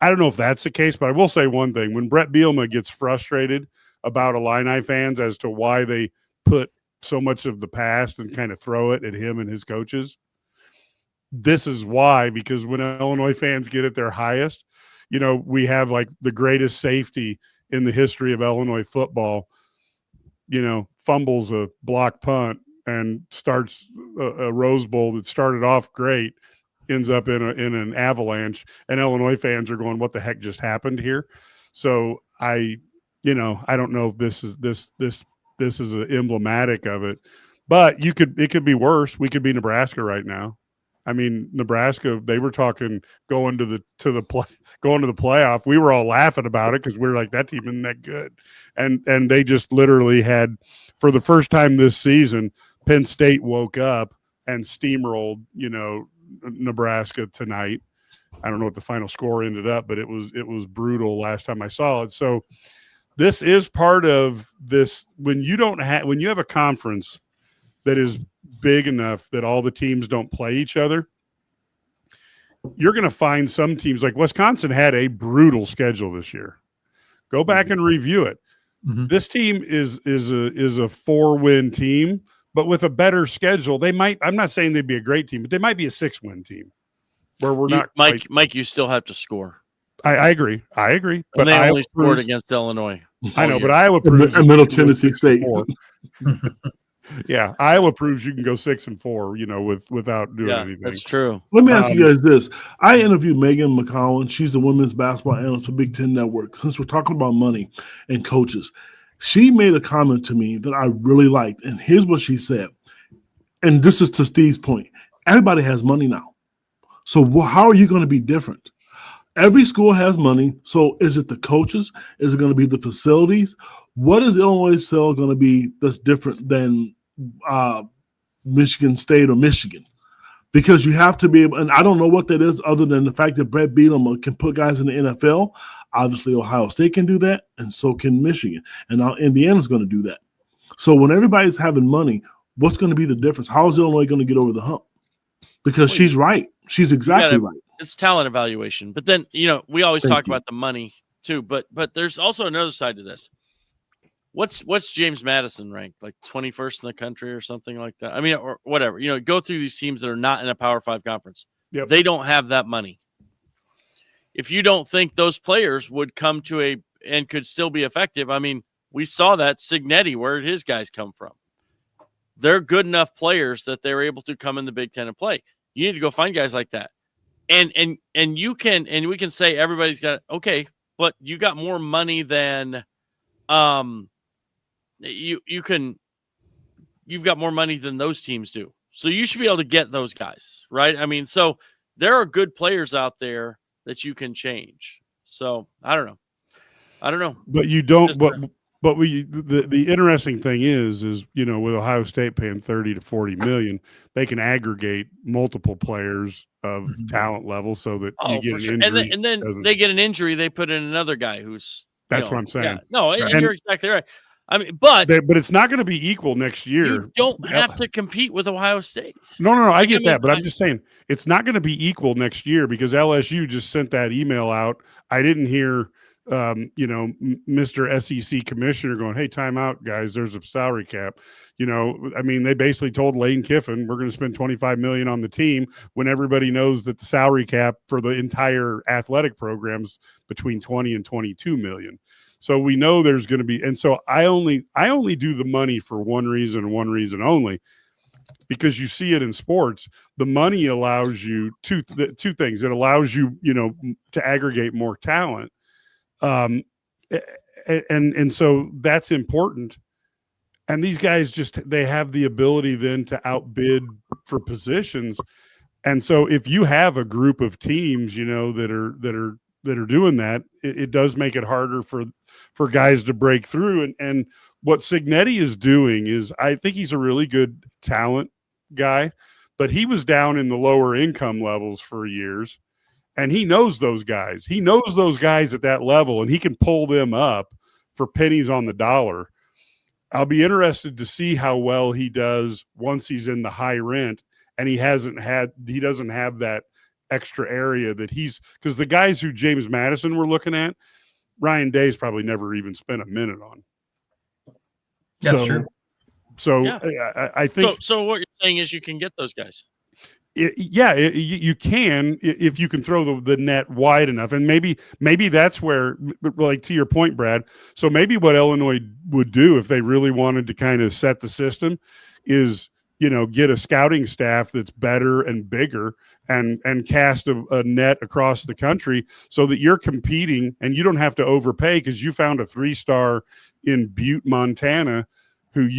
I don't know if that's the case, but I will say one thing. When Brett Bielema gets frustrated about Illini fans as to why they put so much of the past and kind of throw it at him and his coaches, this is why, because when Illinois fans get at their highest, we have like the greatest safety in the history of Illinois football, fumbles a block punt and starts a Rose Bowl that started off great, ends up in an avalanche, and Illinois fans are going, what the heck just happened here? So I don't know if this is emblematic of it, but it could be worse. We could be Nebraska right now. I mean, Nebraska, they were talking going to the playoff. We were all laughing about it because we were like, that team isn't that good. And they just literally had, for the first time this season, Penn State woke up and steamrolled, Nebraska tonight. I don't know what the final score ended up, but it was brutal last time I saw it. So this is part of this when you have a conference that is big enough that all the teams don't play each other, you're going to find some teams like Wisconsin had a brutal schedule this year. Go back and review it. Mm-hmm. This team is a 4-win team, but with a better schedule, I'm not saying they'd be a great team, but they might be a 6-win team where we're not. Mike, you still have to score. I agree. But they only scored against Illinois. I know, but Iowa proves Middle Tennessee State. Yeah, Iowa proves you can go 6-4, without doing anything. That's true. Let me ask you guys this. I interviewed Megan McCowan. She's a women's basketball analyst for Big Ten Network. Since we're talking about money and coaches, she made a comment to me that I really liked. And here's what she said. And this is to Steve's point. Everybody has money now. So how are you going to be different? Every school has money. So is it the coaches? Is it going to be the facilities? What is Illinois still going to be that's different than Michigan State or Michigan? Because you have to be able, and I don't know what that is other than the fact that Brett Bielema can put guys in the NFL. Obviously, Ohio State can do that, and so can Michigan. And now Indiana's going to do that. So when everybody's having money, what's going to be the difference? How is Illinois going to get over the hump? Because she's right. She's exactly right. It's talent evaluation. But then, we always talk about the money too, but there's also another side to this. What's James Madison ranked? Like 21st in the country or something like that? I mean, or whatever. Go through these teams that are not in a Power 5 conference. Yep. They don't have that money. If you don't think those players would come to and could still be effective, I mean, we saw that Signetti, where did his guys come from? They're good enough players that they're able to come in the Big Ten and play. You need to go find guys like that. And we can say everybody's got okay, but you got more money than you've got more money than those teams do. So you should be able to get those guys, right? I mean, so there are good players out there that you can change. So I don't know. But you don't. But the interesting thing is with Ohio State paying 30 to 40 million, they can aggregate multiple players of talent level so that you get an injury. And then they get an injury, they put in another guy who's. That's what I'm saying. Yeah, no, and you're exactly right. I mean, but it's not going to be equal next year. You don't have to compete with Ohio State. No, I get that, but I'm just saying it's not going to be equal next year because LSU just sent that email out. I didn't hear, Mr. SEC commissioner going, "Hey, time out, guys. There's a salary cap." I mean, they basically told Lane Kiffin, "We're going to spend $25 million on the team," when everybody knows that the salary cap for the entire athletic program's between 20 and 22 million. So we know there's going to be, and so I only do the money for one reason and one reason only, because you see it in sports. The money allows you two things. It allows you, to aggregate more talent, and so that's important. And these guys they have the ability then to outbid for positions. And so if you have a group of teams, that are doing that, it does make it harder for guys to break through. And what Signetti is doing is, I think he's a really good talent guy, but he was down in the lower income levels for years, and he knows those guys. He knows those guys at that level, and he can pull them up for pennies on the dollar. I'll be interested to see how well he does once he's in the high rent, and he doesn't have that extra area that because the guys who James Madison were looking at, Ryan Day's probably never even spent a minute on. That's true. So yeah. I think so what you're saying is you can get those guys. You can if you can throw the net wide enough, and maybe that's where, like to your point, Brad. So maybe what Illinois would do if they really wanted to kind of set the system is, get a scouting staff that's better and bigger and cast a net across the country so that you're competing and you don't have to overpay because you found a 3-star in Butte, Montana, who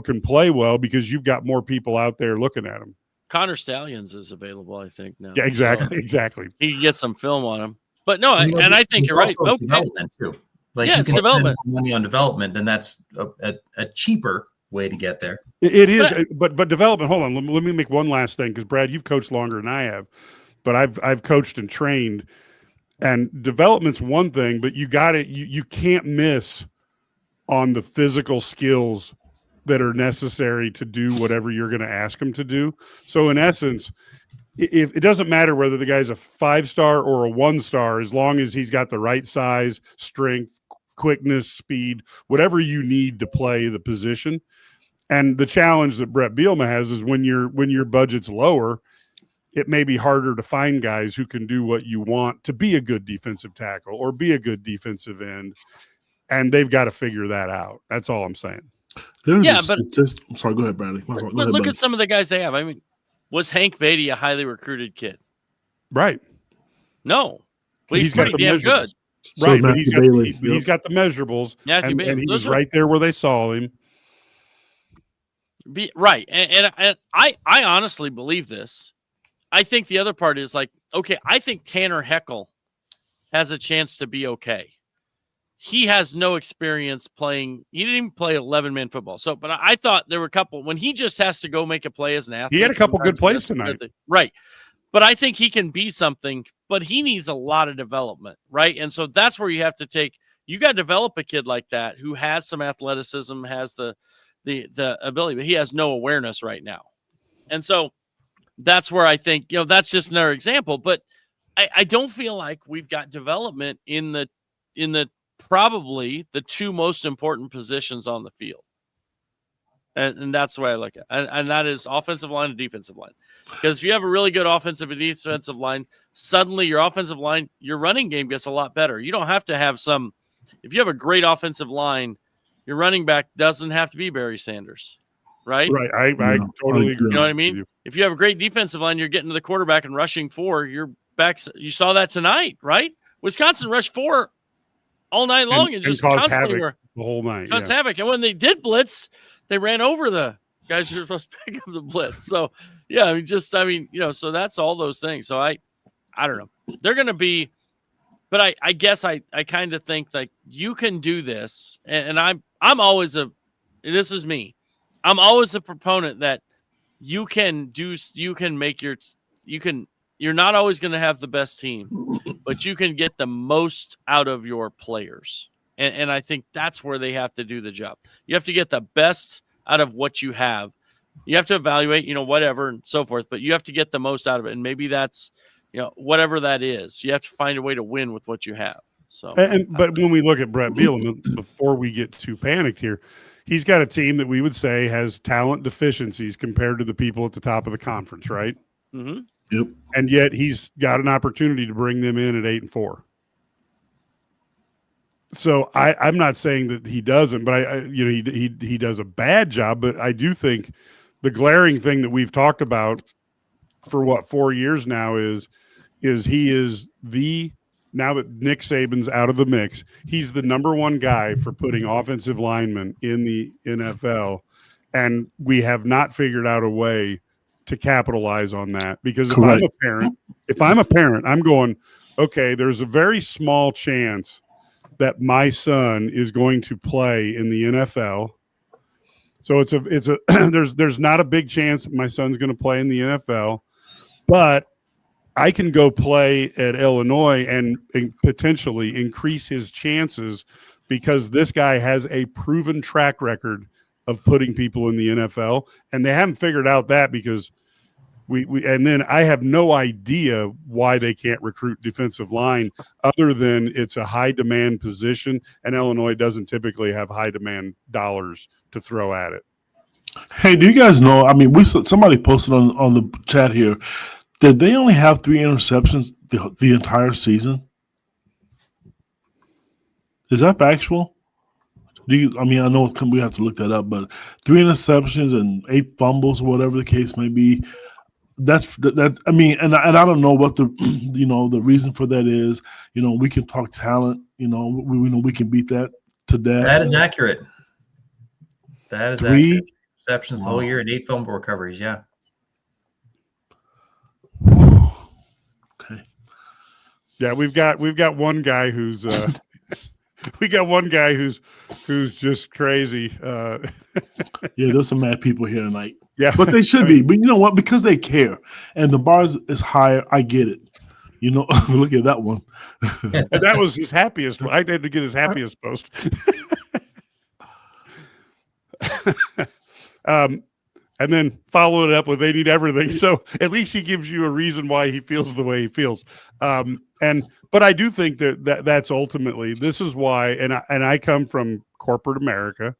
can play well because you've got more people out there looking at them. Connor Stallions is available, I think, now. Yeah, exactly, so exactly. He can get some film on him. But no, I think you're right. Okay. Development too. Like yeah, you it's can development. spend money on development, then that's a cheaper way to get there. It is, but development. Hold on, let me make one last thing because Brad, you've coached longer than I have, but I've coached and trained, and development's one thing, but you can't miss on the physical skills that are necessary to do whatever you're going to ask them to do. So in essence, if it doesn't matter whether the guy's a 5-star or a 1-star, as long as he's got the right size, strength, quickness, speed, whatever you need to play the position. And the challenge that Brett Bielema has is when your budget's lower, it may be harder to find guys who can do what you want to be a good defensive tackle or be a good defensive end. And they've got to figure that out. That's all I'm saying. I'm sorry. Go ahead, Bradley. Look at some of the guys they have. I mean, was Hank Beatty a highly recruited kid? Right. No. Well, he's pretty damn good. Right, but he's got the measurables. And he's right there where they saw him. Right. And I honestly believe this. I think the other part is I think Tanner Heckel has a chance to be okay. He has no experience playing. He didn't even play 11-man football. So, but I thought there were a couple when he just has to go make a play as an athlete. He had a couple good plays tonight. Right. But I think he can be something, but he needs a lot of development. Right. And so that's where you have to you got to develop a kid like that who has some athleticism, has the ability, but he has no awareness right now. And so that's where I think, that's just another example, but I don't feel like we've got development in the probably the two most important positions on the field. And that's the way I look at it. And that is offensive line and defensive line. Because if you have a really good offensive and defensive line, suddenly your offensive line, your running game gets a lot better. You don't have to have if you have a great offensive line, your running back doesn't have to be Barry Sanders, right? Right. I totally agree. You know what I mean? If you have a great defensive line, you're getting to the quarterback and rushing 4, your backs. You saw that tonight, right? Wisconsin rushed 4 all night long and just constantly havoc the whole night. Caused havoc. And when they did blitz, they ran over the guys who were supposed to pick up the blitz. So yeah, so that's all those things. So I don't know. They're going to be, but I guess I kind of think you can do this. And I'm always this is me. I'm always a proponent that you're not always going to have the best team, but you can get the most out of your players. And I think that's where they have to do the job. You have to get the best out of what you have. You have to evaluate, whatever and so forth, but you have to get the most out of it. And maybe that's, whatever that is, you have to find a way to win with what you have. So, but when we look at Brett Bielema, before we get too panicked here, he's got a team that we would say has talent deficiencies compared to the people at the top of the conference, right? Mm-hmm. Yep. And yet he's got an opportunity to bring them in at 8-4. So I'm not saying that he doesn't, but he does a bad job. But I do think the glaring thing that we've talked about for 4 years now is he is now that Nick Saban's out of the mix, he's the number one guy for putting offensive linemen in the NFL, and we have not figured out a way to capitalize on that. Because if I'm a parent, I'm going, okay, there's a very small chance that my son is going to play in the NFL. So it's a there's not a big chance that my son's going to play in the NFL, but I can go play at Illinois and potentially increase his chances because this guy has a proven track record of putting people in the NFL, and they haven't figured out that because and then I have no idea why they can't recruit defensive line other than it's a high demand position, and Illinois doesn't typically have high demand dollars to throw at it. Hey, do you guys know? I mean, somebody posted on the chat here that they only have 3 interceptions the entire season. Is that factual? I mean, I know we have to look that up, but 3 interceptions and 8 fumbles, or whatever the case may be. That. I mean, and I don't know what the the reason for that is. We can talk talent. We know we can beat that to death. That is accurate. That is 3 accurate. Receptions the whole year and 8 fumble recoveries. Yeah. Okay. Yeah, we've got one guy who's we got one guy who's just crazy. Yeah, there's some mad people here tonight. Yeah, but they should be. But you know what? Because they care, and the bar is higher. I get it. Look at that one. And that was his happiest. I had to get his happiest post. And then follow it up with they need everything. So at least he gives you a reason why he feels the way he feels. But I do think that's ultimately, this is why, and I come from corporate America.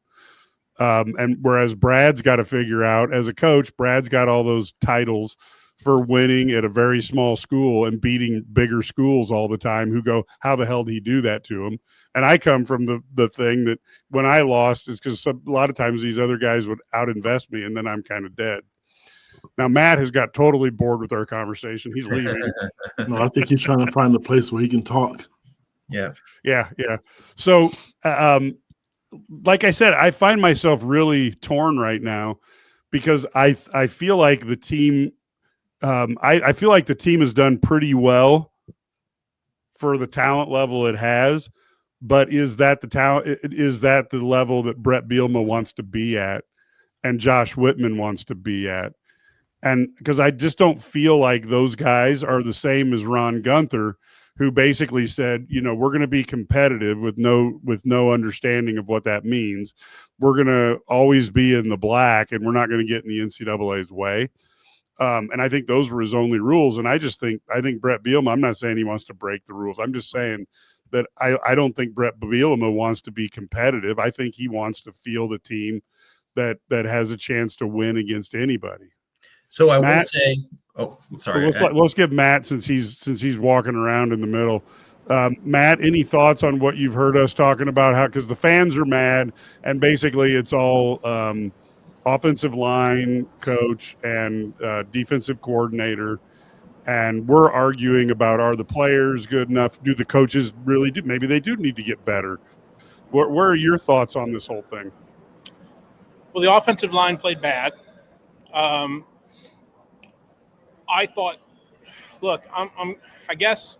And whereas Brad's got to figure out as a coach, Brad's got all those titles for winning at a very small school and beating bigger schools all the time who go, how the hell did he do that to him? And I come from the thing that when I lost is because a lot of times these other guys would out-invest me and then I'm kind of dead. Now, Matt has got totally bored with our conversation. He's leaving. No, I think he's trying to find a place where he can talk. Yeah. So, like I said, I find myself really torn right now because I feel like the team I feel like the team has done pretty well for the talent level it has, but is that the level that Brett Bielema wants to be at and Josh Whitman wants to be at? And because I just don't feel like those guys are the same as Ron Gunther, who basically said, we're going to be competitive with no understanding of what that means. We're going to always be in the black and we're not going to get in the NCAA's way. And I think those were his only rules. And I think Brett Bielema, I'm not saying he wants to break the rules. I'm just saying that I don't think Brett Bielema wants to be competitive. I think he wants to field a team that has a chance to win against anybody. So I will say, sorry. Let's give Matt, since he's walking around in the middle. Matt, any thoughts on what you've heard us talking about? How, because the fans are mad and basically it's all, offensive line coach and defensive coordinator, and we're arguing about, are the players good enough? Do the coaches really do? Maybe they do need to get better. Where are your thoughts on this whole thing? Well, the offensive line played bad. I thought, look, I guess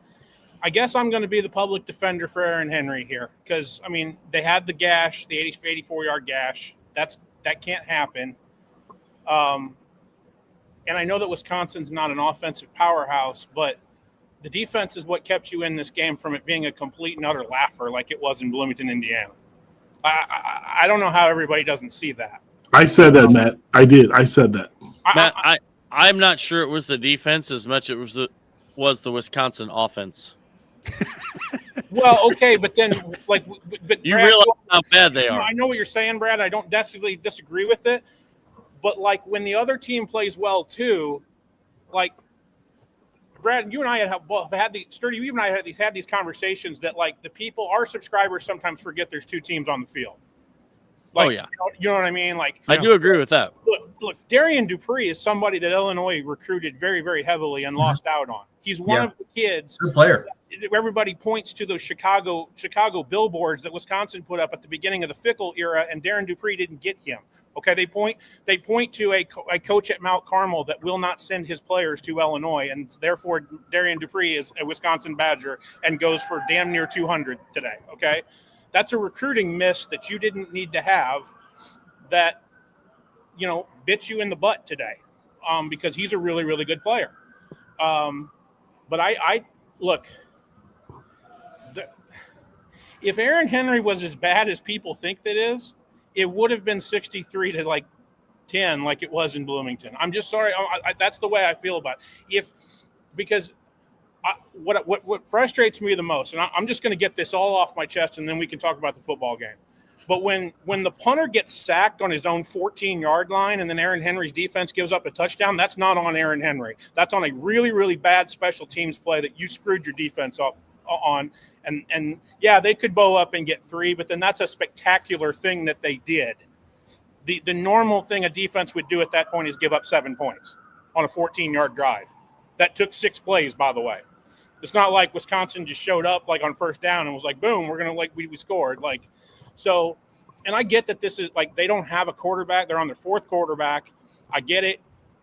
I'm going to be the public defender for Aaron Henry here because I mean they had the gash, the 84-yard gash. That can't happen. And I know that Wisconsin's not an offensive powerhouse, but the defense is what kept you in this game from it being a complete and utter laugher like it was in Bloomington, Indiana. I don't know how everybody doesn't see that. I said that, Matt. I did. I said that. Matt, I'm not sure it was the defense as much as it was the Wisconsin offense. Well, okay, but then, but you Brad, realize how bad they are. I know what you're saying, Brad. I don't necessarily disagree with it, but like when the other team plays well too, like Brad, you and I had these conversations that like the people, our subscribers sometimes forget there's 2 teams on the field. Like, yeah, you know what I mean. Like I do agree with that. Look, Darian Dupree is somebody that Illinois recruited very, very heavily and lost out on. He's one of the kids. Good player. Everybody points to those Chicago billboards that Wisconsin put up at the beginning of the Fickle era, and Darren Dupree didn't get him. Okay, they point to a coach at Mount Carmel that will not send his players to Illinois, and therefore Darian Dupree is a Wisconsin Badger and goes for damn near 200 today. Okay, that's a recruiting miss that you didn't need to have. That bit you in the butt today, because he's a really, really good player. But I look. If Aaron Henry was as bad as people think that is, it would have been 63 to like 10, like it was in Bloomington. I'm just sorry. That's the way I feel about it. What frustrates me the most, and I'm just going to get this all off my chest, and then we can talk about the football game. But when the punter gets sacked on his own 14-yard line and then Aaron Henry's defense gives up a touchdown, that's not on Aaron Henry. That's on a really, really bad special teams play that you screwed your defense up on. And yeah, they could bow up and get 3, but then that's a spectacular thing that they did. The normal thing a defense would do at that point is give up 7 points on a 14-yard drive. That took 6 plays, by the way. It's not like Wisconsin just showed up like on first down and was like, boom, we're going to we scored. Like, so, and I get that this is like, they don't have a quarterback. They're on their 4th quarterback. I get it.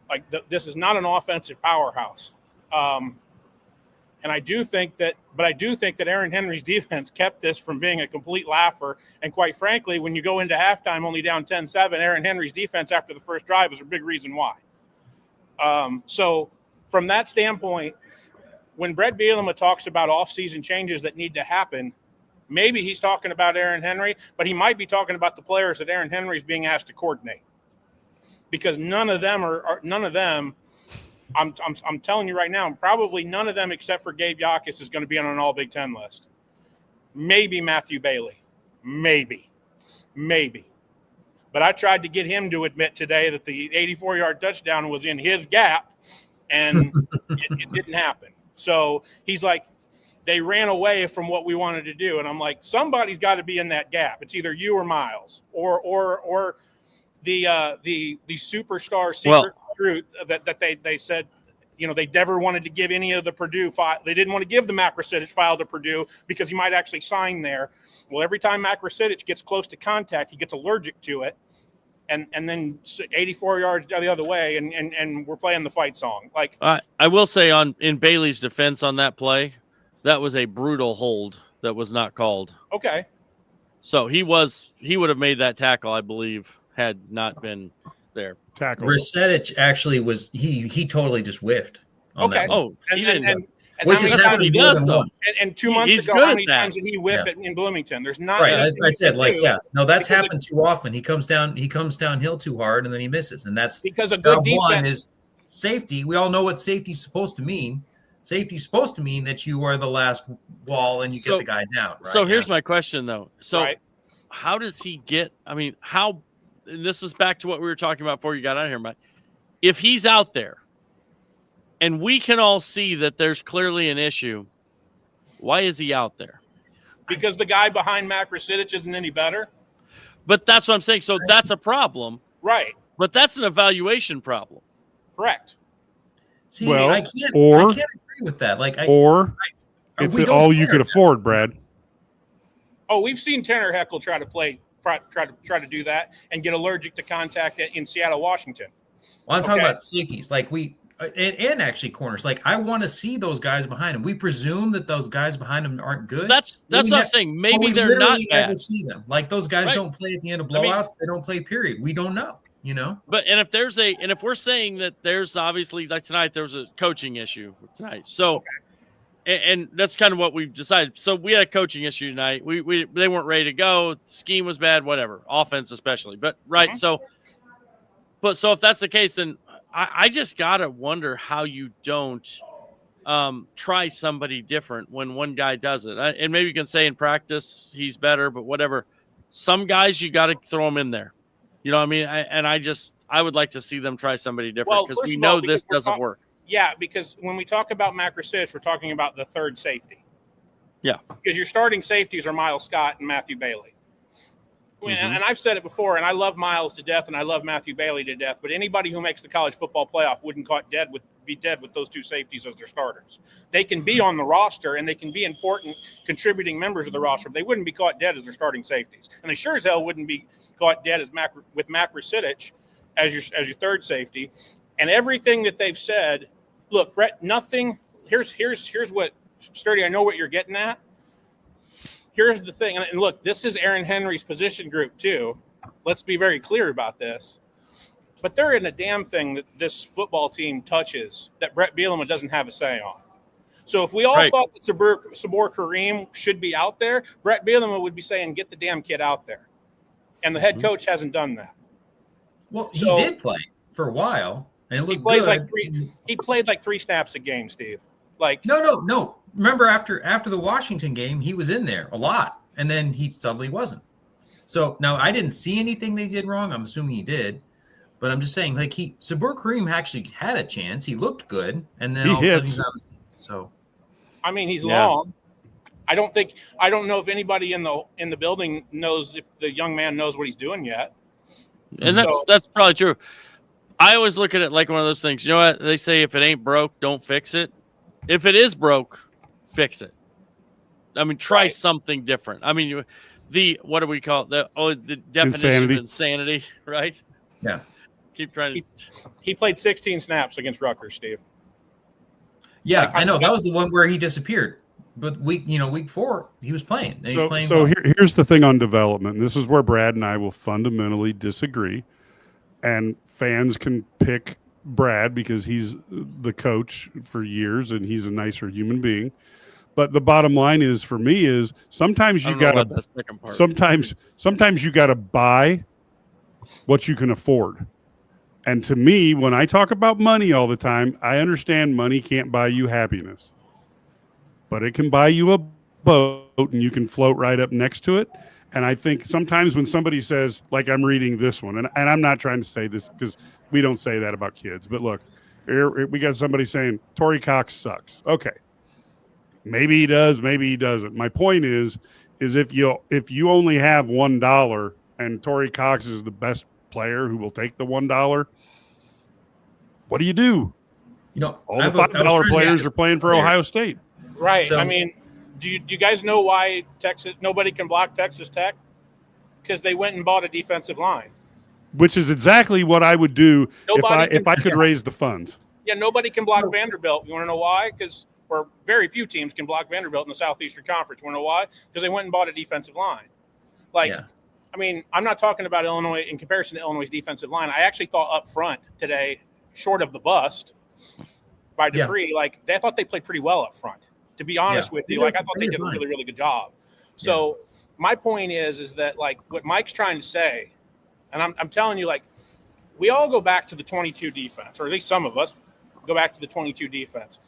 Like this is not an offensive powerhouse. And I do think that Aaron Henry's defense kept this from being a complete laugher. And quite frankly, when you go into halftime only down 10-7, Aaron Henry's defense after the first drive is a big reason why. So from that standpoint, when Brett Bielema talks about offseason changes that need to happen, maybe he's talking about Aaron Henry, but he might be talking about the players that Aaron Henry is being asked to coordinate. Because none of them I'm telling you right now, probably none of them except for Gabe Yakis is going to be on an all Big Ten list. Maybe Matthew Bailey. Maybe. But I tried to get him to admit today that the 84-yard touchdown was in his gap, and it didn't happen. So he's like, they ran away from what we wanted to do. And I'm like, somebody's got to be in that gap. It's either you or Miles or the superstar secret recruit that they said, you know, they never wanted to give any of the Purdue file. They didn't want to give the Makrasitic file to Purdue because he might actually sign there. Well, every time Makrasitic gets close to contact, he gets allergic to it. And then 84 yards the other way, and we're playing the fight song. Like I will say in Bailey's defense on that play, that was a brutal hold that was not called. Okay. So he would have made that tackle, I believe, had not been there. Tackle. Rasetic actually was he totally just whiffed on that one. Oh, he didn't. Which has happened he more does, than though. once. And 2 months He's ago, good how at many that. times did he whiff it in Bloomington? There's not Right. I said, like, do. yeah. No, that's Because happened too often. He comes downhill too hard and then he misses. And that's because a good defense one is safety. We all know what safety's supposed to mean. Safety's supposed to mean that you are the last wall and you get the guy down. Right? So here's my question, though. So Right. how does he get – I mean, how – this is back to what we were talking about before you got out here, Mike. If he's out there and we can all see that there's clearly an issue, why is he out there? because the guy behind Makrasitic isn't any better. But that's what I'm saying. So that's a problem. Right. But that's an evaluation problem. Correct. See, Well, I can't agree with that. Like, it's all you could afford, Brad. Oh, we've seen Tanner Heckle try to do that and get allergic to contact in Seattle, Washington. Well, I'm talking about safeties, like and actually corners. Like, I want to see those guys behind him. We presume that those guys behind him aren't good. That's what I'm saying. Maybe they're not bad. Never see them. Like, those guys don't play at the end of blowouts. They don't play. Period. We don't know. You know. But if we're saying that there's obviously, like tonight, there was a coaching issue tonight. So, and that's kind of what we've decided. So we had a coaching issue tonight. They weren't ready to go. Scheme was bad. Whatever. Offense especially. But right. So if that's the case, then I just gotta wonder how you don't try somebody different when one guy does it. And maybe you can say in practice he's better, but whatever. Some guys you got to throw them in there. You know what I mean? I would like to see them try somebody different because we know this doesn't work. Yeah, because when we talk about Makrasitic, we're talking about the third safety. Yeah. Because your starting safeties are Miles Scott and Matthew Bailey. And I've said it before, and I love Miles to death, and I love Matthew Bailey to death. But anybody who makes the college football playoff wouldn't be dead with those two safeties as their starters. They can be on the roster, and they can be important contributing members of the roster. But they wouldn't be caught dead as their starting safeties, and they sure as hell wouldn't be caught dead with Makrasitic as your third safety. And everything that they've said, look, Brett, nothing. Here's what, Sturdy. I know what you're getting at. Here's the thing, and look, this is Aaron Henry's position group too. Let's be very clear about this. But there isn't a damn thing that this football team touches that Brett Bielema doesn't have a say on. So if we all thought that Sabor Kareem should be out there, Brett Bielema would be saying, get the damn kid out there. And the head coach hasn't done that. Well, he did play for a while, and it looked good. He played like 3 snaps a game, Steve. Like No. Remember, after the Washington game, he was in there a lot, and then he suddenly wasn't. So now I didn't see anything they did wrong. I'm assuming he did, but I'm just saying, like Sabur Kareem actually had a chance. He looked good, and then He all of a sudden hits. he's out. So I mean, he's Yeah. long. I don't know if anybody in the building knows if the young man knows what he's doing yet. And So- that's probably true. I always look at it like one of those things. You know what they say? If it ain't broke, don't fix it. If it is broke, fix it. I mean, try Right. something different. I mean, what do we call it? The definition Insanity. of insanity, right? yeah, Keep trying to. He played 16 snaps against Rutgers, Steve. yeah. Like, I know that was the one where he disappeared. But week 4, he was playing. And he was playing So well. here's the thing on development. This is where Brad and I will fundamentally disagree. And fans can pick Brad because he's the coach for years and he's a nicer human being. But the bottom line is for me is sometimes I you don't know got about to that second part. sometimes you got to buy what you can afford. And to me, when I talk about money all the time, I understand money can't buy you happiness. But it can buy you a boat and you can float right up next to it. And I think sometimes when somebody says, like I'm reading this one, and I'm not trying to say this because we don't say that about kids, but look, here we got somebody saying Torrey Cox sucks. Okay. Maybe he does, maybe he doesn't. My point is if you only have $1 and Torrey Cox is the best player who will take the $1, what do you do? All the $5 players are playing for Ohio State. Right. So- I mean, do you guys know why nobody can block Texas Tech? Because they went and bought a defensive line. Which is exactly what I would do if I could raise the funds. Yeah, nobody can block Vanderbilt. You want to know why? Or very few teams can block Vanderbilt in the Southeastern Conference. You want to know why? Because they went and bought a defensive line. Yeah. I mean, I'm not talking about Illinois in comparison to Illinois' defensive line. I actually thought up front today, short of the bust by Dupree, I thought they played pretty well up front. To be honest with you, I thought they did a really, really good job. So my point is that what Mike's trying to say, and I'm telling you, we all go back to the 22 defense, or at least some of us go back to the 22 defense.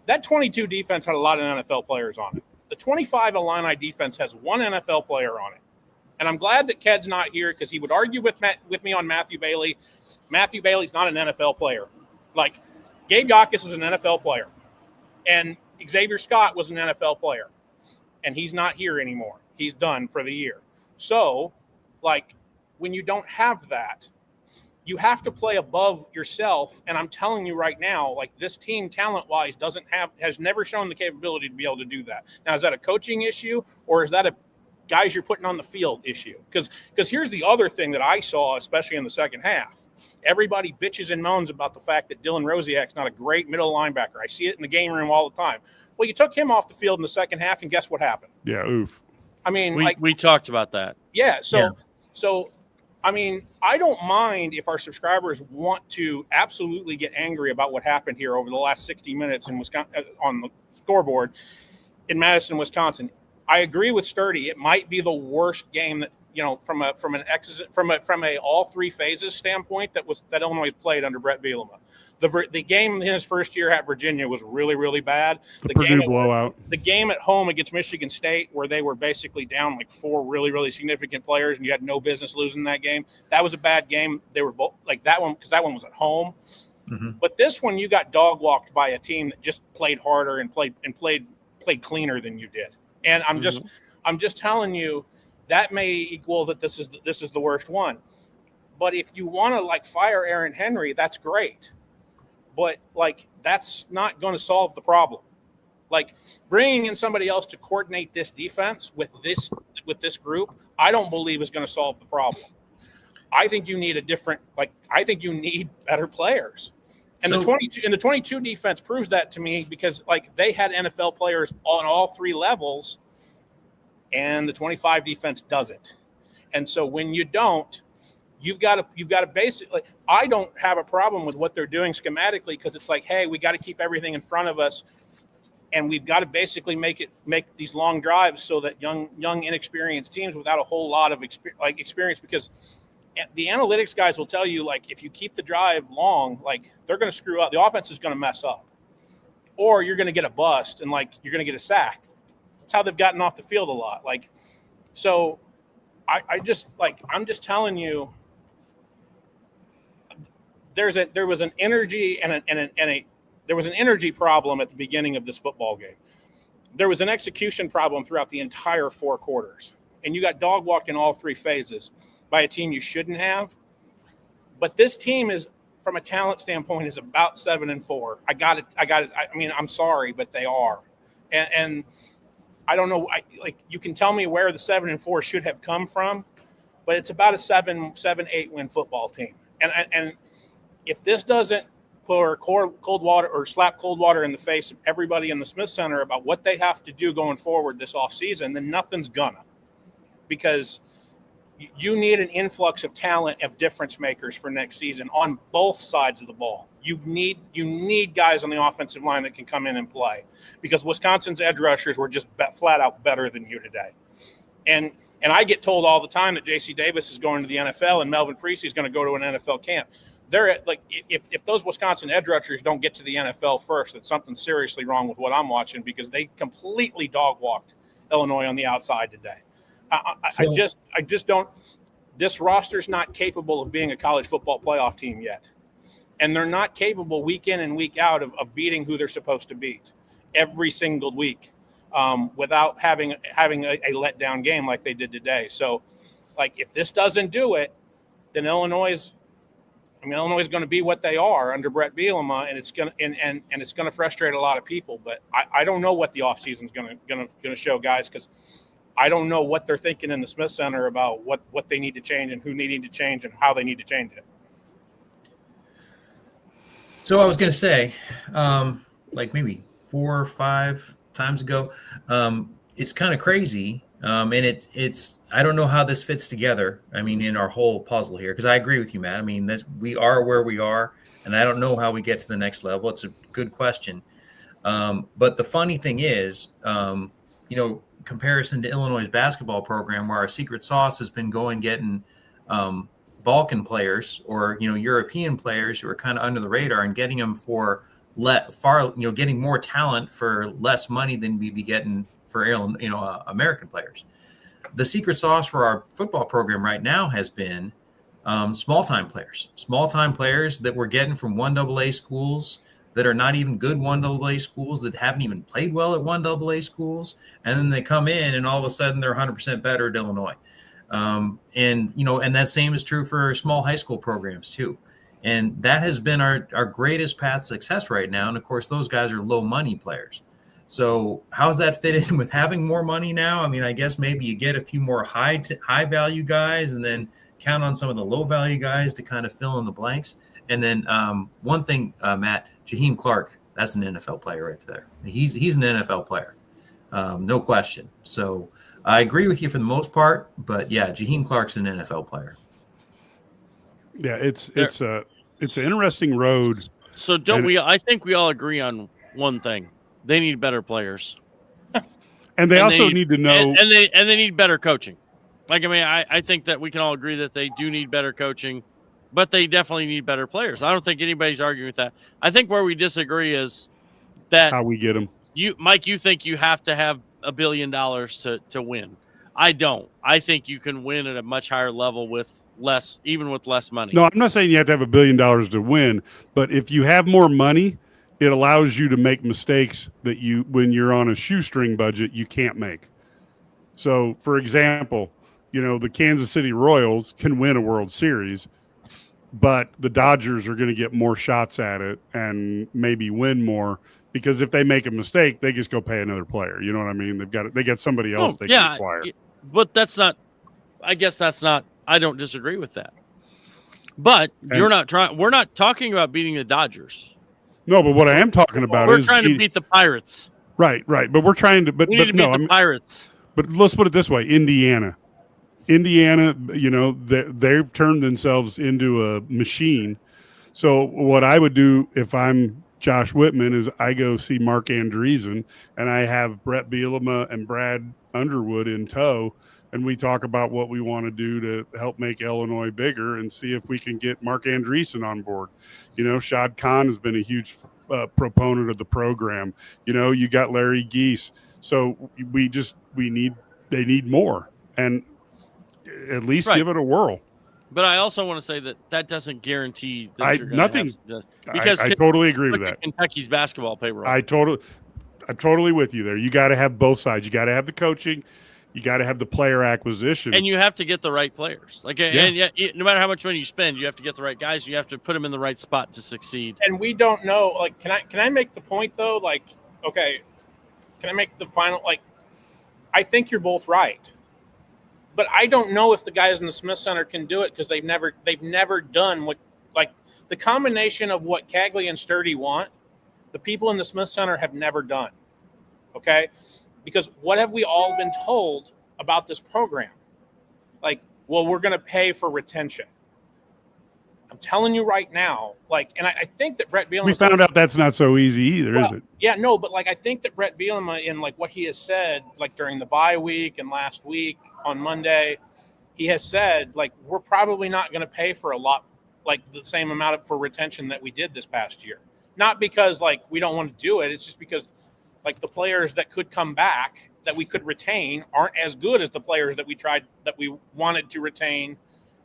That 22 defense had a lot of NFL players on it. The 25 Illini defense has one NFL player on it. And I'm glad that Ked's not here because he would argue with me on Matthew Bailey. Matthew Bailey's not an NFL player. Gabe Yakus is an NFL player. And Xavier Scott was an NFL player, and he's not here anymore. He's done for the year. So, when you don't have that, you have to play above yourself. And I'm telling you right now, this team talent-wise has never shown the capability to be able to do that. Now, is that a coaching issue, or is that a guys you're putting on the field issue? Because here's the other thing that I saw, especially in the second half. Everybody bitches and moans about the fact that Dylan Rosiak's not a great middle linebacker. I see it in the game room all the time. Well, you took him off the field in the second half, and guess what happened? Yeah, oof. I mean, we talked about that. Yeah. So, I mean, I don't mind if our subscribers want to absolutely get angry about what happened here over the last 60 minutes in Wisconsin on the scoreboard in Madison, Wisconsin. I agree with Sturdy. It might be the worst game that from a all three phases standpoint that Illinois played under Brett Bielema. The game in his first year at Virginia was really, really bad. The Purdue blowout. The game at home against Michigan State, where they were basically down 4 really, really significant players, and you had no business losing that game. That was a bad game. They were both that one because that one was at home. Mm-hmm. But this one, you got dog walked by a team that just played harder and played cleaner than you did. And I'm just telling you, that may equal that this is the worst one. But if you want to fire Aaron Henry, that's great. But that's not going to solve the problem. Bringing in somebody else to coordinate this defense with this group, I don't believe is going to solve the problem. I think you need I think you need better players. And the 22 defense proves that to me because they had NFL players on all three levels, and the 25 defense doesn't. And so when you don't, you've got to basically. I don't have a problem with what they're doing schematically because it's hey, we got to keep everything in front of us, and we've got to basically make these long drives so that young inexperienced teams without a whole lot of experience because the analytics guys will tell you if you keep the drive long, they're going to screw up. The offense is going to mess up, or you're going to get a bust and you're going to get a sack. That's how they've gotten off the field a lot. So I'm just telling you, there was an energy there was an energy problem at the beginning of this football game. There was an execution problem throughout the entire 4 quarters, and you got dog walked in all 3 phases by a team you shouldn't have. But this team is, from a talent standpoint, is about 7-4. I mean, I'm sorry, but they are, and I don't know. You can tell me where the 7-4 should have come from, but it's about a 7-8 win football team. And if this doesn't pour cold water or slap cold water in the face of everybody in the Smith Center about what they have to do going forward this offseason, then nothing's gonna. Because you need an influx of talent, of difference makers for next season on both sides of the ball. You need guys on the offensive line that can come in and play, because Wisconsin's edge rushers were just flat out better than you today. And I get told all the time that J.C. Davis is going to the NFL and Melvin Priestley is going to go to an NFL camp. They're like, if those Wisconsin edge rushers don't get to the NFL first, that's something seriously wrong with what I'm watching, because they completely dog walked Illinois on the outside today. I just don't. This roster's not capable of being a college football playoff team yet, and they're not capable week in and week out of beating who they're supposed to beat every single week, without having a letdown game like they did today. So, if this doesn't do it, then Illinois is going to be what they are under Brett Bielema, and it's going to frustrate a lot of people. But I don't know what the offseason is going to show, guys, because I don't know what they're thinking in the Smith Center about what they need to change and who need to change and how they need to change it. So I was going to say, maybe 4 or 5 times ago, it's kind of crazy. And it's I don't know how this fits together. I mean, in our whole puzzle here, because I agree with you, Matt. I mean, we are where we are, and I don't know how we get to the next level. It's a good question. But the funny thing is, comparison to Illinois' basketball program, where our secret sauce has been getting Balkan players or European players who are kind of under the radar and getting them for getting more talent for less money than we'd be getting for American players. The secret sauce for our football program right now has been small time players that we're getting from 1AA schools that are not even good 1AA schools, that haven't even played well at 1AA schools. And then they come in and all of a sudden they're 100% better at Illinois. And that same is true for small high school programs too. And that has been our greatest path to success right now. And of course, those guys are low money players. So how's that fit in with having more money now? I mean, I guess maybe you get a few more high value guys and then count on some of the low value guys to kind of fill in the blanks. And then one thing, Matt, Jaheim Clark, that's an NFL player right there. He's an NFL player, no question. So I agree with you for the most part, but yeah, Jaheim Clark's an NFL player. Yeah, it's an interesting road. So I think we all agree on one thing. They need better players. And they also need to know. And they need better coaching. I think that we can all agree that they do need better coaching, but they definitely need better players. I don't think anybody's arguing with that. I think where we disagree is that how we get them. Mike, you think you have to have $1 billion to win. I don't. I think you can win at a much higher level with less money. No, I'm not saying you have to have $1 billion to win, but if you have more money, it allows you to make mistakes that when you're on a shoestring budget, you can't make. So, for example, the Kansas City Royals can win a World Series, but the Dodgers are going to get more shots at it and maybe win more, because if they make a mistake, they just go pay another player. You know what I mean? They got somebody else can acquire. But I don't disagree with that. But we're not talking about beating the Dodgers. No, but what I am talking about is we're trying to beat the Pirates. Right. But we're trying to. But we need to beat the Pirates. But let's put it this way: Indiana, they've turned themselves into a machine. So what I would do if I'm Josh Whitman is I go see Mark Andreessen, and I have Brett Bielema and Brad Underwood in tow, and we talk about what we want to do to help make Illinois bigger and see if we can get Mark Andreessen on board. Shad Khan has been a huge proponent of the program. You got Larry Geese. So they need more. And at least Right. give it a whirl. But I also want to say that doesn't guarantee that you're going to because I totally agree with that. Kentucky's basketball payroll. I'm totally with you there. You got to have both sides. You got to have the coaching. You got to have the player acquisition, and you have to get the right players. Like, and no matter how much money you spend, you have to get the right guys. You have to put them in the right spot to succeed. And we don't know. Like, can I make the point though? Like, okay, can I make the final? Like, I think you're both right, but I don't know if the guys in the Smith Center can do it because they've never done what, like, the combination of what Cagley and Sturdy want. The people in the Smith Center have never done. Okay. Because what have we all been told about this program? Like, well, we're going to pay for retention. I'm telling you right now, like, and I think that Brett Bielema. We found out that's not so easy either, is it? Yeah, no, but like, I think that Brett Bielema, in like what he has said, like during the bye week and last week on Monday, he has said, like, we're probably not going to pay for a lot, like the same amount for retention that we did this past year. Not because like we don't want to do it. It's just because, like, the players that could come back that we could retain aren't as good as the players that we wanted to retain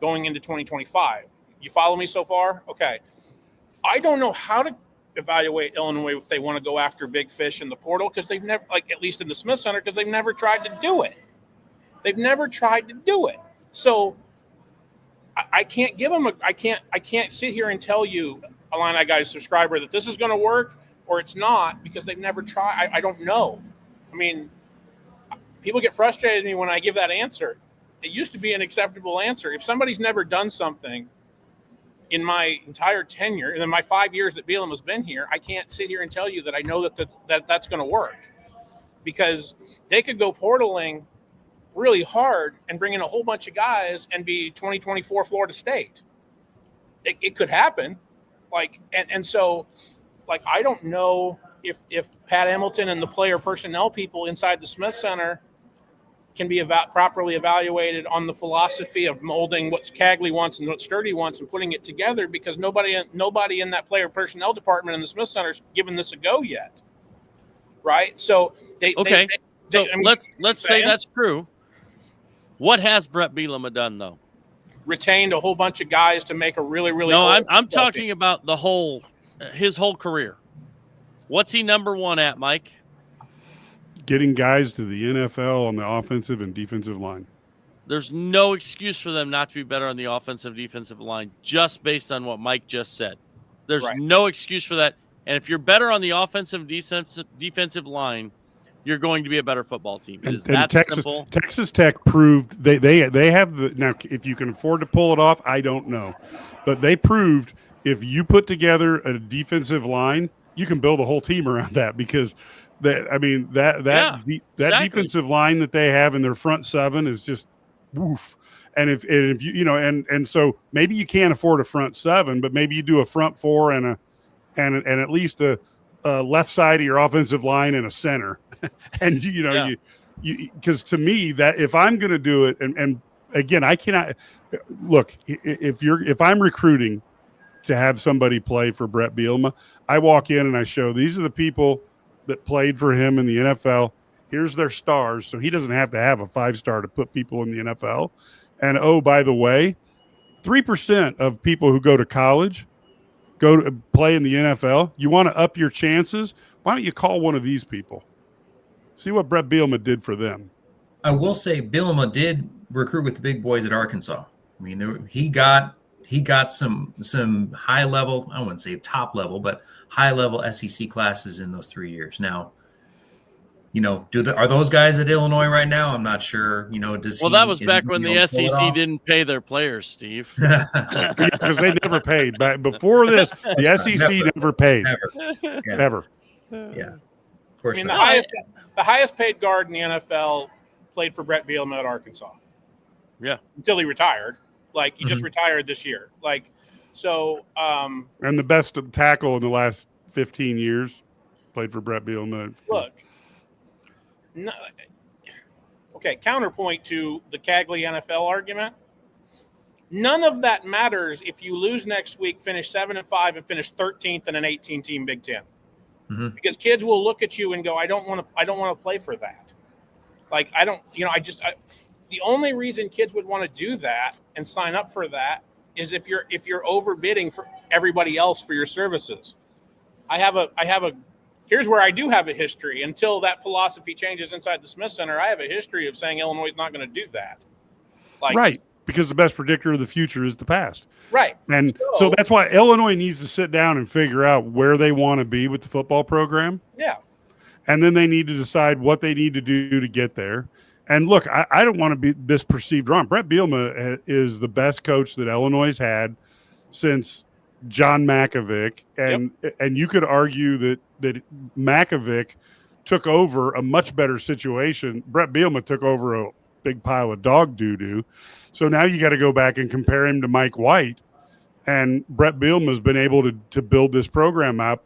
going into 2025. You follow me so far? Okay. I don't know how to evaluate Illinois if they want to go after big fish in the portal, because they've never, like, at least in the Smith Center, because they've never tried to do it. They've never tried to do it. So I can't give them I can't sit here and tell you, Illini Guys subscriber, that this is going to work or it's not, because they've never tried. I don't know. I mean, people get frustrated with me when I give that answer. It used to be an acceptable answer. If somebody's never done something in my entire tenure, and in my 5 years that Bielema has been here, I can't sit here and tell you that I know that's going to work, because they could go portaling really hard and bring in a whole bunch of guys and be 2024 Florida State. It could happen. Like, and so, like, I don't know if Pat Hamilton and the player personnel people inside the Smith Center can be properly evaluated on the philosophy of molding what Cagley wants and what Sturdy wants and putting it together, because nobody in that player personnel department in the Smith Center has given this a go yet. Right. So let's say that's true. What has Brett Bielema done though? Retained a whole bunch of guys to make a really, really. No, I'm talking about his whole career. What's he number one at, Mike? Getting guys to the NFL on the offensive and defensive line. There's no excuse for them not to be better on the offensive defensive line, just based on what Mike just said. There's no excuse for that. And if you're better on the offensive defensive line, you're going to be a better football team. It is that simple. Texas Tech proved they have the, now if you can afford to pull it off, I don't know. But they proved if you put together a defensive line, you can build a whole team around that, because exactly. Defensive line that they have in their front seven is just woof. And if you and so maybe you can't afford a front seven, but maybe you do a front four and at least a left side of your offensive line and a center. And because to me, that if I'm going to do it, and again, I cannot look, if I'm recruiting to have somebody play for Brett Bielema, I walk in and I show these are the people that played for him in the NFL. Here's their stars. So he doesn't have to have a 5-star to put people in the NFL. And oh, by the way, 3% of people who go to college go to play in the NFL. You want to up your chances? Why don't you call one of these people? See what Brett Bielema did for them. I will say Bielema did recruit with the big boys at Arkansas. I mean, he got some high level, I wouldn't say top level, but high level SEC classes in those 3 years. Now, are those guys at Illinois right now? I'm not sure. That was back when the SEC didn't pay their players, Steve. Because they never paid. But before this, the SEC never paid. Ever. Yeah. Of course. I mean, the highest paid guard in the NFL played for Brett Bielema at Arkansas. Yeah. Until he retired. Like, he just retired this year. Like, so. And the best tackle in the last 15 years played for Brett Bielema. Look. No, okay, counterpoint to the Cagley NFL argument. None of that matters if you lose next week, finish 7-5, and finish 13th in an 18-team Big Ten, because kids will look at you and go, "I don't want to play for that." Like, The only reason kids would want to do that and sign up for that is if you're overbidding for everybody else for your services. Here's where I do have a history. Until that philosophy changes inside the Smith Center, I have a history of saying Illinois is not going to do that. Right, because the best predictor of the future is the past. Right. And so that's why Illinois needs to sit down and figure out where they want to be with the football program. Yeah. And then they need to decide what they need to do to get there. And look, I don't want to be this perceived wrong. Brett Bielema is the best coach that Illinois has had since John Makovic. And you could argue that Makovic took over a much better situation. Brett Bielema took over a big pile of dog doo-doo. So now you got to go back and compare him to Mike White. And Brett Bielema has been able to build this program up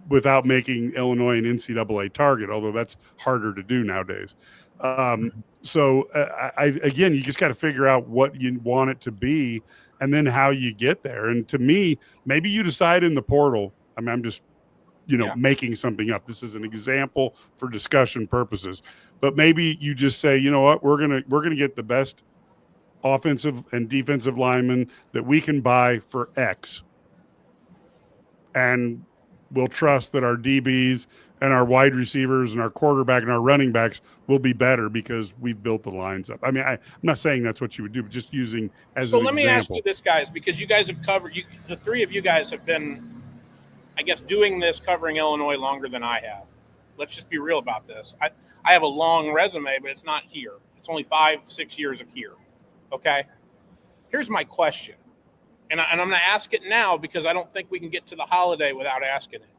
without making Illinois an NCAA target, although that's harder to do nowadays. Again, you just got to figure out what you want it to be and then how you get there. And to me, maybe you decide in the portal. I mean, I'm just, making something up. This is an example for discussion purposes, but maybe you just say, you know what, we're going to get the best offensive and defensive linemen that we can buy for X. And we'll trust that our DBs and our wide receivers and our quarterback and our running backs will be better because we've built the lines up. I mean, I'm not saying that's what you would do, but just using as an example. So let me ask you this, guys, because you guys have covered – the three of you guys have been, I guess, doing this, covering Illinois longer than I have. Let's just be real about this. I have a long resume, but it's not here. It's only 5-6 years of here. Okay? Here's my question, and I'm going to ask it now because I don't think we can get to the holiday without asking it.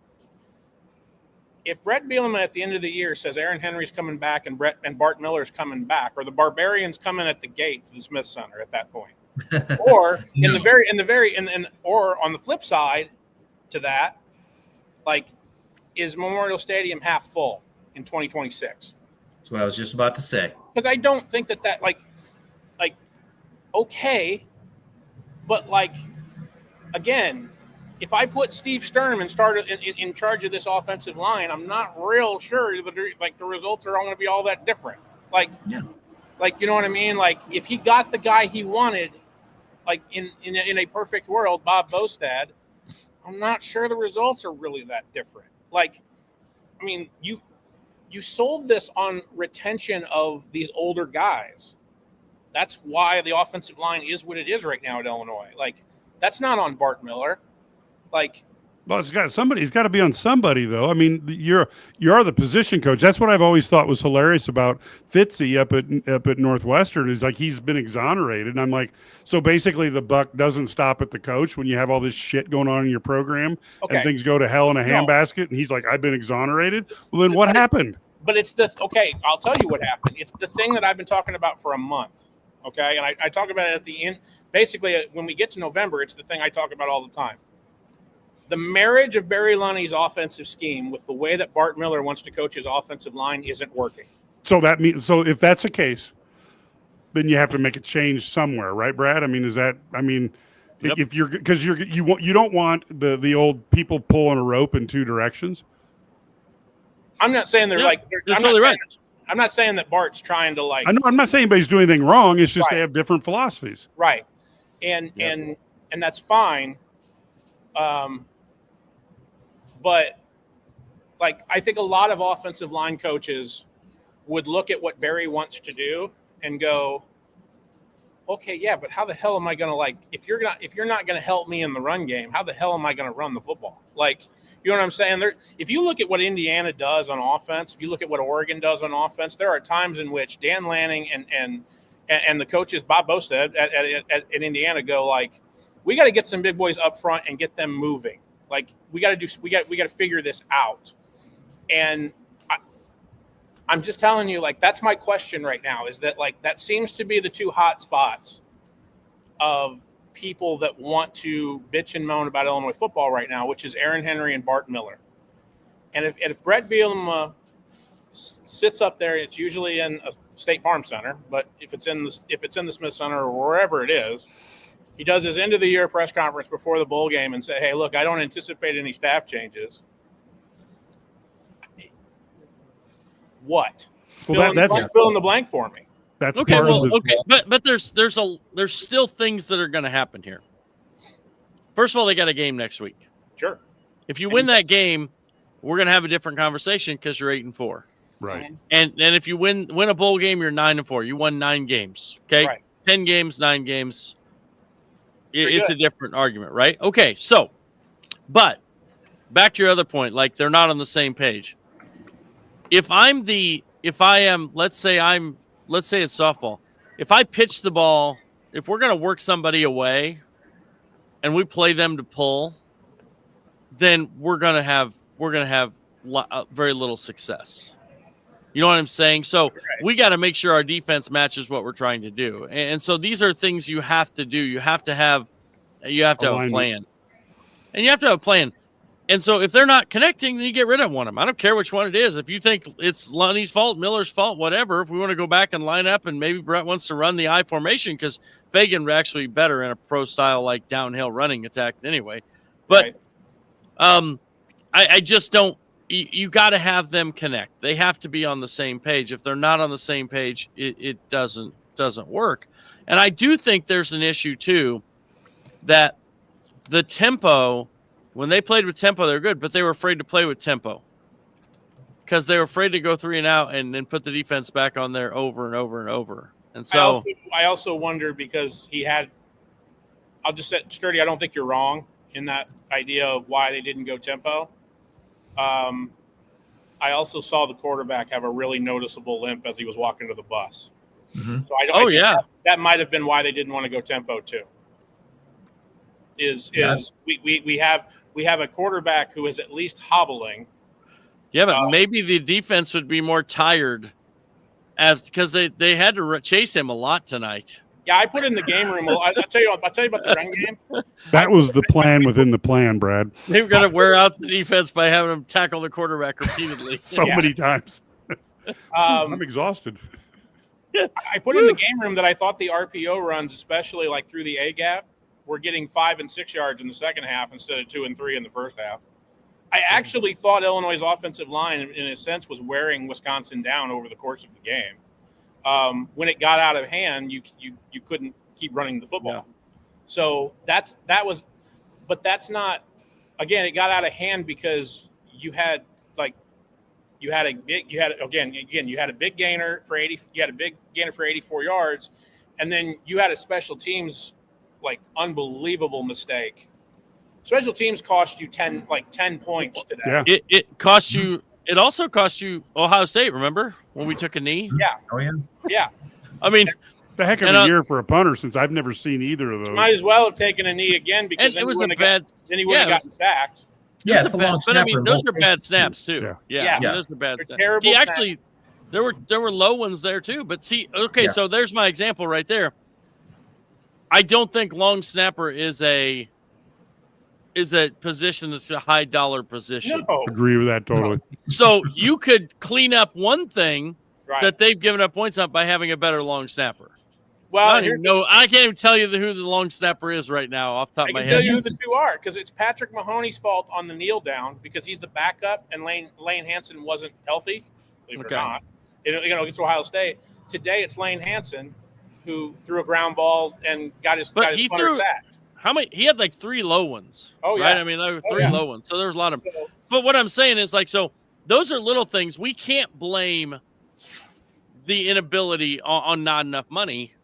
If Brett Bielema at the end of the year says Aaron Henry's coming back and Bart Miller's coming back, or the Barbarians coming at the gate to the Smith Center at that point, or or on the flip side to that, like, is Memorial Stadium half full in 2026? That's what I was just about to say. Because I don't think that okay, but again, if I put Steve Sturm and started in charge of this offensive line, I'm not real sure the results are all going to be all that different. You know what I mean? Like, if he got the guy he wanted, in a perfect world, Bob Bostad, I'm not sure the results are really that different. You sold this on retention of these older guys. That's why the offensive line is what it is right now at Illinois. That's not on Bart Miller. Well, it's got to be on somebody, though. I mean, you are the position coach. That's what I've always thought was hilarious about Fitzy up at Northwestern is he's been exonerated. And I'm like, so basically the buck doesn't stop at the coach when you have all this shit going on in your program and things go to hell in a handbasket. And he's like, I've been exonerated. Well, then what happened? But I'll tell you what happened. It's the thing that I've been talking about for a month. Okay. And I talk about it at the end. Basically, when we get to November, it's the thing I talk about all the time. The marriage of Barry Lunney's offensive scheme with the way that Bart Miller wants to coach his offensive line isn't working. So if that's the case, then you have to make a change somewhere, right, Brad? I mean, yep. If you don't want the old people pulling a rope in two directions. I'm not saying they're totally right. I'm not saying that Bart's trying to I know I'm not saying anybody's doing anything wrong. It's just They have different philosophies. Right. And that's fine. But I think a lot of offensive line coaches would look at what Barry wants to do and go, okay, yeah, but how the hell am I going to if you're not going to help me in the run game, how the hell am I going to run the football? You know what I'm saying? If you look at what Indiana does on offense, if you look at what Oregon does on offense, there are times in which Dan Lanning and the coaches, Bob Bostad at Indiana go we got to get some big boys up front and get them moving. We got to figure this out. And I'm just telling you, that's my question right now is that that seems to be the two hot spots of people that want to bitch and moan about Illinois football right now, which is Aaron Henry and Bart Miller. And if Brett Bielema sits up there, it's usually in a State Farm Center, but if it's in the Smith Center or wherever it is, he does his end of the year press conference before the bowl game and say, hey, look, I don't anticipate any staff changes. What? Well, fill in the blank for me. That's Okay, part well, of the okay, but there's still things that are going to happen here. First of all, they got a game next week. Sure. If you win that game, we're going to have a different conversation because you're 8-4. right. And if you win a bowl game, you're 9-4. You won 9 games. Okay, Right. 10 games, 9 games. Pretty It's good. a different argument, right? Okay, so, but back to your other point, like they're not on the same page. If I am, let's say it's softball. If I pitch the ball, if we're going to work somebody away, and we play them to pull, then we're gonna have very little success. You know what I'm saying? So we got to make sure our defense matches what we're trying to do, and so these are things you have to do. You have to have a plan, and you have to have a plan. And so if they're not connecting, then you get rid of one of them. I don't care which one it is. If you think it's Lonnie's fault, Miller's fault, whatever, if we want to go back and line up and maybe Brett wants to run the I formation because Fagan would actually be better in a pro style like downhill running attack anyway. But I just don't – you got to have them connect. They have to be on the same page. If they're not on the same page, it doesn't work. And I do think there's an issue too that the tempo – when they played with tempo, they're good, but they were afraid to play with tempo because they were afraid to go 3 and out and then put the defense back on there over and over and over. And so I also wonder because I'll just set Sturdy. I don't think you're wrong in that idea of why they didn't go tempo. I also saw the quarterback have a really noticeable limp as he was walking to the bus. Mhm. So I think that might have been why they didn't want to go tempo too. We have a quarterback who is at least hobbling. Yeah, but maybe the defense would be more tired because they had to chase him a lot tonight. Yeah, I put in the game room. I'll tell you about the run game. That was the plan within the plan, Brad. They were going to wear out the defense by having them tackle the quarterback repeatedly. So many times. I'm exhausted. I put in the game room that I thought the RPO runs, especially like through the A gap, were getting 5 and 6 yards in the second half instead of 2 and 3 in the first half. I actually thought Illinois' offensive line, in a sense, was wearing Wisconsin down over the course of the game. When it got out of hand, you couldn't keep running the football. Yeah. So that's not. Again, it got out of hand because you had a big gainer for 80. You had a big gainer for 84 yards, and then you had a special teams unbelievable mistake. Special teams cost you 10 points today. Yeah. It cost you. It also cost you Ohio State. Remember when we took a knee? Yeah. Oh yeah. Yeah. I mean, The heck of a year for a punter since I've never seen either of those. Might as well have taken a knee again because it was a bad. Then he would have gotten sacked. Yeah, it's a long but snapper. I mean, those are bad snaps too. Yeah. Those are bad. They're snaps. terrible He snaps. actually, there were low ones there too. But see, okay, Yeah. so there's my example right there. I don't think long snapper is a position that's a high dollar position. No. Agree with that totally. So you could clean up one thing Right. that they've given up points on by having a better long snapper. Well, I can't even tell you who the long snapper is right now off the top I of my can head. tell you who the two are because it's Patrick Mahoney's fault on the kneel down because he's the backup and Lane Hansen wasn't healthy, believe it or not. Against Ohio State today, it's Lane Hansen who threw a ground ball and got his punter sacked. How many? He had like 3 low ones. Oh, yeah. Right? I mean, there were 3 low ones. So there was a lot of. But what I'm saying is so those are little things. We can't blame the inability on not enough money.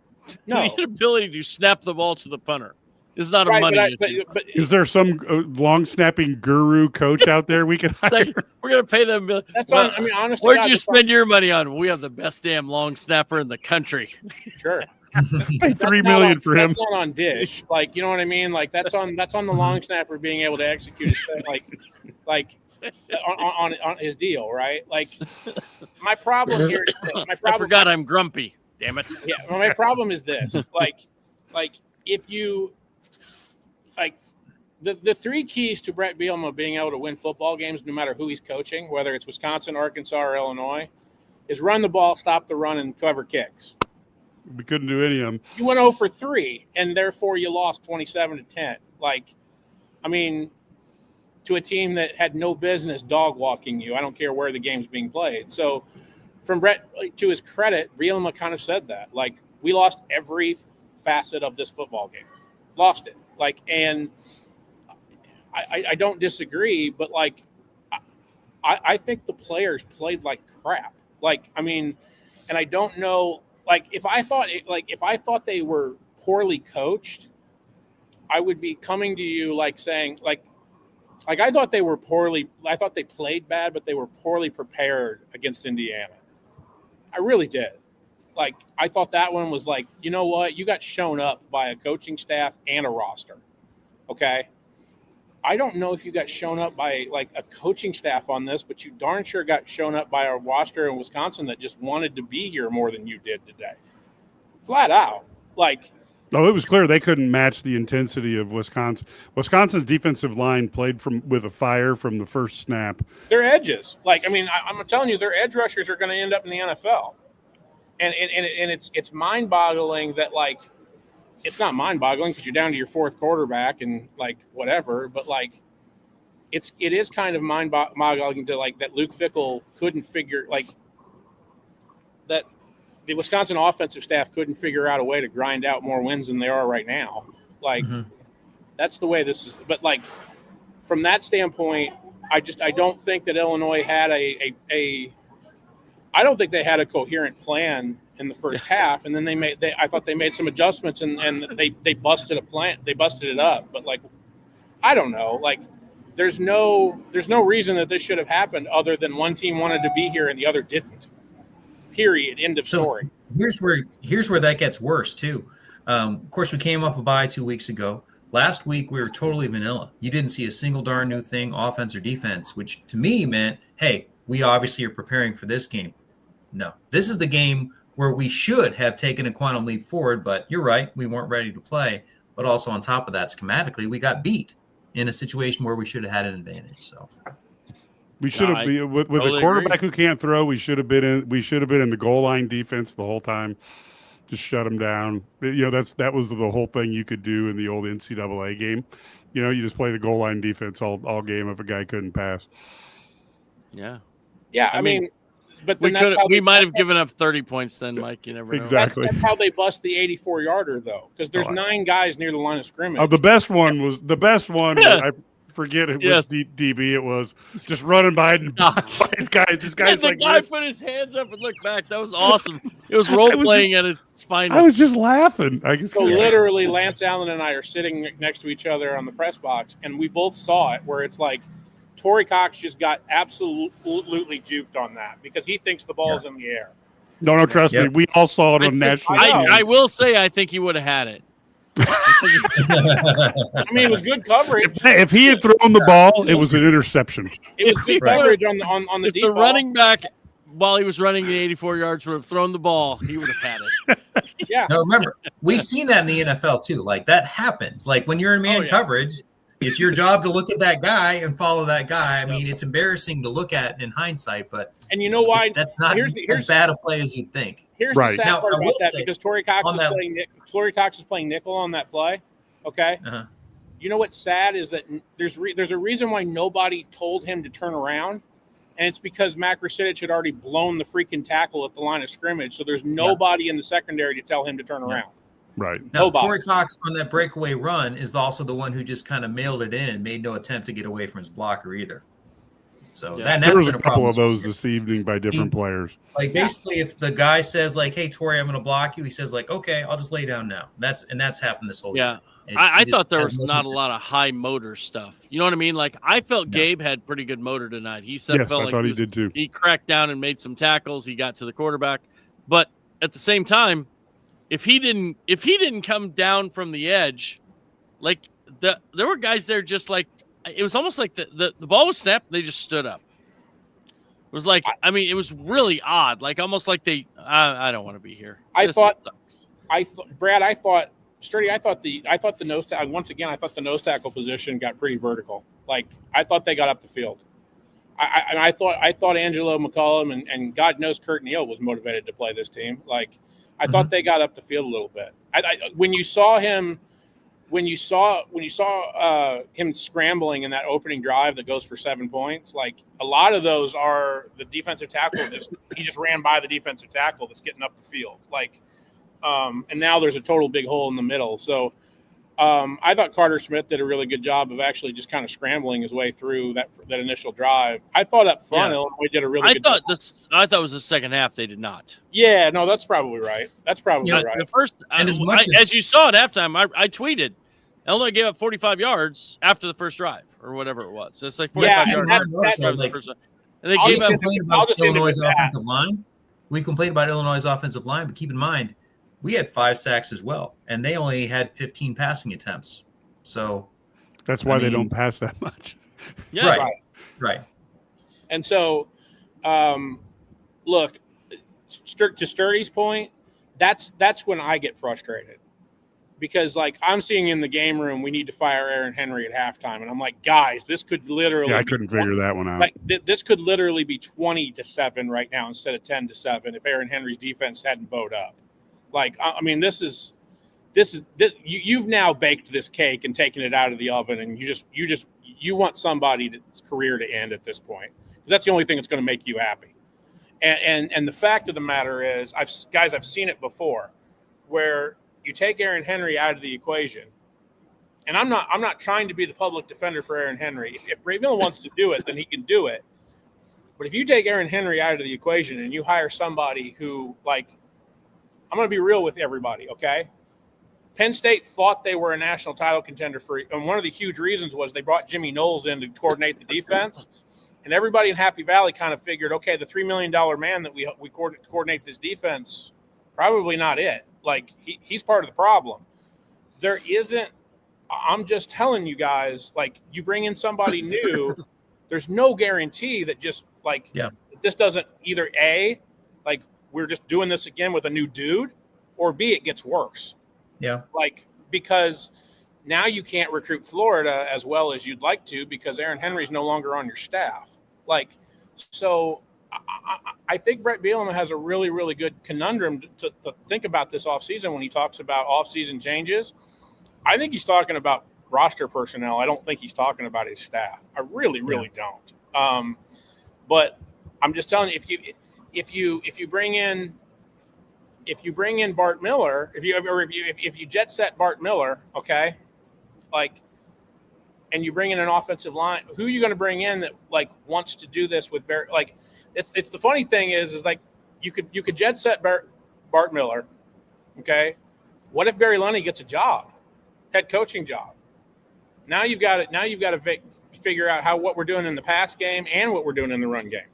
No. The inability to snap the ball to the punter is not a Right, money but issue. Is there some long snapping guru coach out there we can hire? We're going to pay them. that's Well, on. I mean, honestly, Where'd you spend your money on? We have the best damn long snapper in the country. Sure. Pay $3 million for him. That's not on Dish. You know what I mean? That's on the long snapper being able to execute his on his deal, right? My problem here is this. I forgot I'm grumpy. Damn it. Yeah, well, my problem is this. If you the 3 keys to Brett Bielema being able to win football games, no matter who he's coaching, whether it's Wisconsin, Arkansas, or Illinois, is run the ball, stop the run, and cover kicks. We couldn't do any of them. You went 0 for 3, and therefore you lost 27-10. To a team that had no business dog walking you. I don't care where the game's being played. So from Brett, to his credit, Bielema kind of said that. Like, we lost every facet of this football game. Lost it. Like, and I don't disagree, but like, I think the players played like crap. Like, I mean, and I don't know, like, if I thought they were poorly coached, I would be coming to you like saying, like I thought they played bad, but they were poorly prepared against Indiana. I really did. Like, I thought that one was like, you know what? You got shown up by a coaching staff and a roster. Okay. I don't know if you got shown up by like a coaching staff on this, but you darn sure got shown up by a roster in Wisconsin that just wanted to be here more than you did today. Flat out. Like, no, it was clear they couldn't match the intensity of Wisconsin. Wisconsin's defensive line played with a fire from the first snap. Their edges. Like, I mean, I'm telling you, their edge rushers are going to end up in the NFL. And it's mind-boggling that, like, it's not mind-boggling because you're down to your fourth quarterback and, like, whatever. But, like, it is kind of mind-boggling to, like, that Luke Fickell couldn't figure, like, that the Wisconsin offensive staff couldn't figure out a way to grind out more wins than they are right now. Like, that's the way this is. But, like, from that standpoint, I don't think that Illinois had I don't think they had a coherent plan in the first half, and then I thought they made some adjustments and they busted a plan. They busted it up. But, like, I don't know. Like, there's no reason that this should have happened other than one team wanted to be here and the other didn't. Period. End of story. Here's where that gets worse too. Of course, we came off a bye 2 weeks ago. Last week we were totally vanilla. You didn't see a single darn new thing, offense or defense, which to me meant, hey, we obviously are preparing for this game. No, this is the game where we should have taken a quantum leap forward, but you're right, we weren't ready to play. But also on top of that, schematically, we got beat in a situation where we should have had an advantage. So we should have with a quarterback who can't throw. We should have been in the goal line defense the whole time, just shut them down. You know, that was the whole thing you could do in the old NCAA game. You know, you just play the goal line defense all game if a guy couldn't pass. Yeah. I mean, but then we might have given up 30 points then, Mike. You never know. Exactly. That's how they bust the 84-yarder, though, because there's 9 guys near the line of scrimmage. The best one. I forget it was DB. It was just running by his guys. This guy's the like guy this. put his hands up and looked back. That was awesome. It was role playing at its finest. I was just laughing. So literally, Lance Allen and I are sitting next to each other on the press box, and we both saw it where it's like, Torrey Cox just got absolutely juked on that because he thinks the ball's in the air. No, trust me. We all saw it on national. I will say I think he would have had it. I mean, it was good coverage. If he had thrown the ball, it was an interception. It was good coverage on the deep the ball. running back, while he was running the 84 yards, would have thrown the ball, he would have had it. Yeah. Now, remember, we've seen that in the NFL too. Like, that happens. Like, when you're in man coverage, it's your job to look at that guy and follow that guy. I mean, it's embarrassing to look at in hindsight, but you know why? That's not as bad a play as you'd think. Here's the sad part about that, because Torrey Cox is playing nickel on that play. Okay. You know what's sad is that there's a reason why nobody told him to turn around, and it's because Mac Rasitic had already blown the freaking tackle at the line of scrimmage. So there's nobody in the secondary to tell him to turn around. Right. Now, Torrey Cox on that breakaway run is also the one who just kind of mailed it in and made no attempt to get away from his blocker either. So there was a couple of those this evening by different players. Like, basically, if the guy says, like, hey, Torrey, I'm going to block you, he says, like, okay, I'll just lay down now. That's happened this whole game. I thought there was not a lot of high motor stuff. You know what I mean? Like, I felt Gabe had pretty good motor tonight. He said, I thought he did too. He cracked down and made some tackles. He got to the quarterback. But at the same time, if he didn't come down from the edge, like, there were guys there just like, it was almost like the ball was snapped, they just stood up. It was like, I mean, it was really odd, like almost like I don't want to be here. I thought the nose tackle, once again, I thought the nose tackle position got pretty vertical. Like, I thought they got up the field. I thought Angelo McCollum and God knows Kurt Neal was motivated to play this team. Like, I thought they got up the field a little bit. When you saw him when you saw him scrambling in that opening drive that goes for 7 points, like a lot of those are the defensive tackle he just ran by the defensive tackle that's getting up the field, like, and now there's a total big hole in the middle. So I thought Carter Smith did a really good job of actually just kind of scrambling his way through that initial drive. I thought up front Illinois did a really good job. I thought it was the second half they did not. Yeah, no, that's probably right. That's probably right. The first, and as you saw at halftime, I tweeted, Illinois gave up 45 yards after the first drive or whatever it was. So it's like 45 yards. And they gave up. Illinois' offensive line. We complained about Illinois' offensive line, but keep in mind, we had 5 sacks as well, and they only had 15 passing attempts. So that's why they don't pass that much. Yeah, right. And so, look, to Sturdy's point, that's when I get frustrated, because like I'm seeing in the game room, we need to fire Aaron Henry at halftime, and I'm like, guys, this could literally. Yeah, I couldn't figure that one out. Like this could literally be 20-7 right now instead of 10-7 if Aaron Henry's defense hadn't bowed up. Like, I mean, this is you've now baked this cake and taken it out of the oven, and you want somebody's career to end at this point, because that's the only thing that's going to make you happy. And the fact of the matter is, I've seen it before, where you take Aaron Henry out of the equation, and I'm not trying to be the public defender for Aaron Henry. If Brayville wants to do it, then he can do it. But if you take Aaron Henry out of the equation and you hire somebody who, like, I'm going to be real with everybody, okay? Penn State thought they were a national title contender and one of the huge reasons was they brought Jimmy Knowles in to coordinate the defense, and everybody in Happy Valley kind of figured, okay, the $3 million man that we coordinate this defense, probably not it. Like, he's part of the problem. There isn't. I'm just telling you guys, like, you bring in somebody new, there's no guarantee that just like this doesn't either A, like, we're just doing this again with a new dude, or B, it gets worse. Yeah. Like, because now you can't recruit Florida as well as you'd like to, because Aaron Henry's no longer on your staff. Like, so I think Brett Bielema has a really, really good conundrum to think about this offseason when he talks about offseason changes. I think he's talking about roster personnel. I don't think he's talking about his staff. I really, really don't. But I'm just telling you, if you bring in Bart Miller, if you jet set Bart Miller, okay, like, and you bring in an offensive line, who are you going to bring in that like wants to do this with Barry? Like, it's the funny thing is like you could jet set Bart Miller, okay. What if Barry Lunny gets a job, head coaching job? Now you've got to figure out what we're doing in the pass game and what we're doing in the run game,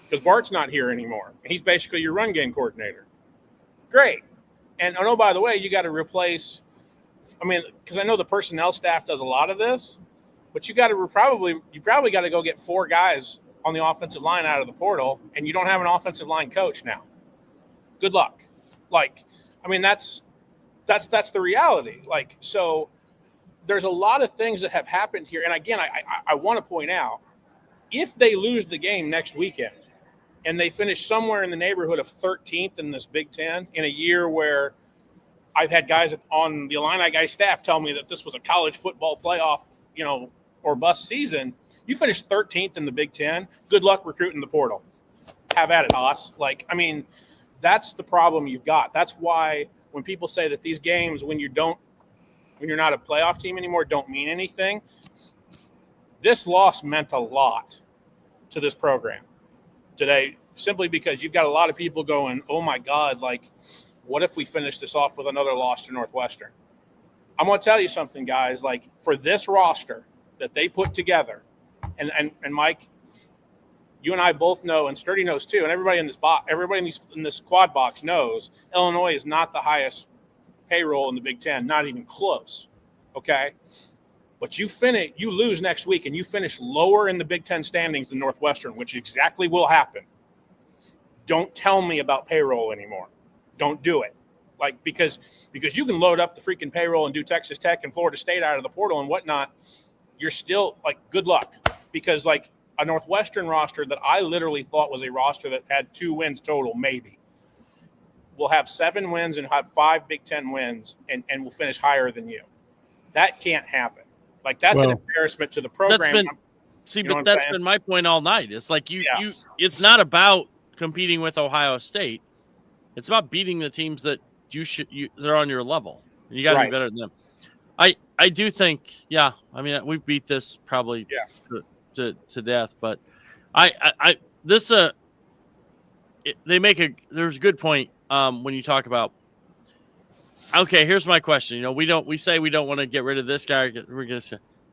because Bart's not here anymore. He's basically your run game coordinator. Great. And oh, by the way, you got to replace. I mean, because I know the personnel staff does a lot of this, but you probably got to go get 4 guys on the offensive line out of the portal, and you don't have an offensive line coach now. Good luck. Like, I mean, that's the reality. Like, so there's a lot of things that have happened here. And again, I want to point out, if they lose the game next weekend and they finish somewhere in the neighborhood of 13th in this Big Ten, in a year where I've had guys on the Illini guy staff tell me that this was a college football playoff, or bust season, you finish 13th in the Big Ten. Good luck recruiting the portal. Have at it, Haas. Like, I mean, that's the problem you've got. That's why when people say that these games, when you're not a playoff team anymore, don't mean anything, this loss meant a lot to this program today, simply because you've got a lot of people going, oh my God, like, what if we finish this off with another loss to Northwestern? I'm going to tell you something, guys. Like, for this roster that they put together, and Mike, you and I both know, and Sturdy knows too, and everybody in this box, everybody in this quad box knows, Illinois is not the highest payroll in the Big Ten, not even close. Okay, but you lose next week, and you finish lower in the Big Ten standings than Northwestern, which exactly will happen. Don't tell me about payroll anymore. Don't do it. Like, because you can load up the freaking payroll and do Texas Tech and Florida State out of the portal and whatnot. You're still, like, good luck, because like a Northwestern roster that I literally thought was a roster that had 2 wins total, maybe, will have 7 wins and have 5 Big Ten wins, and will finish higher than you. That can't happen. Like that's an embarrassment to the program. That's been my point all night. It's like it's not about competing with Ohio State. It's about beating the teams that they're on your level. You got to be better than them. I do think, I mean, we've beat this probably to death, but there's a good point when you talk about. Okay, here's my question. You know, we say we don't want to get rid of this guy.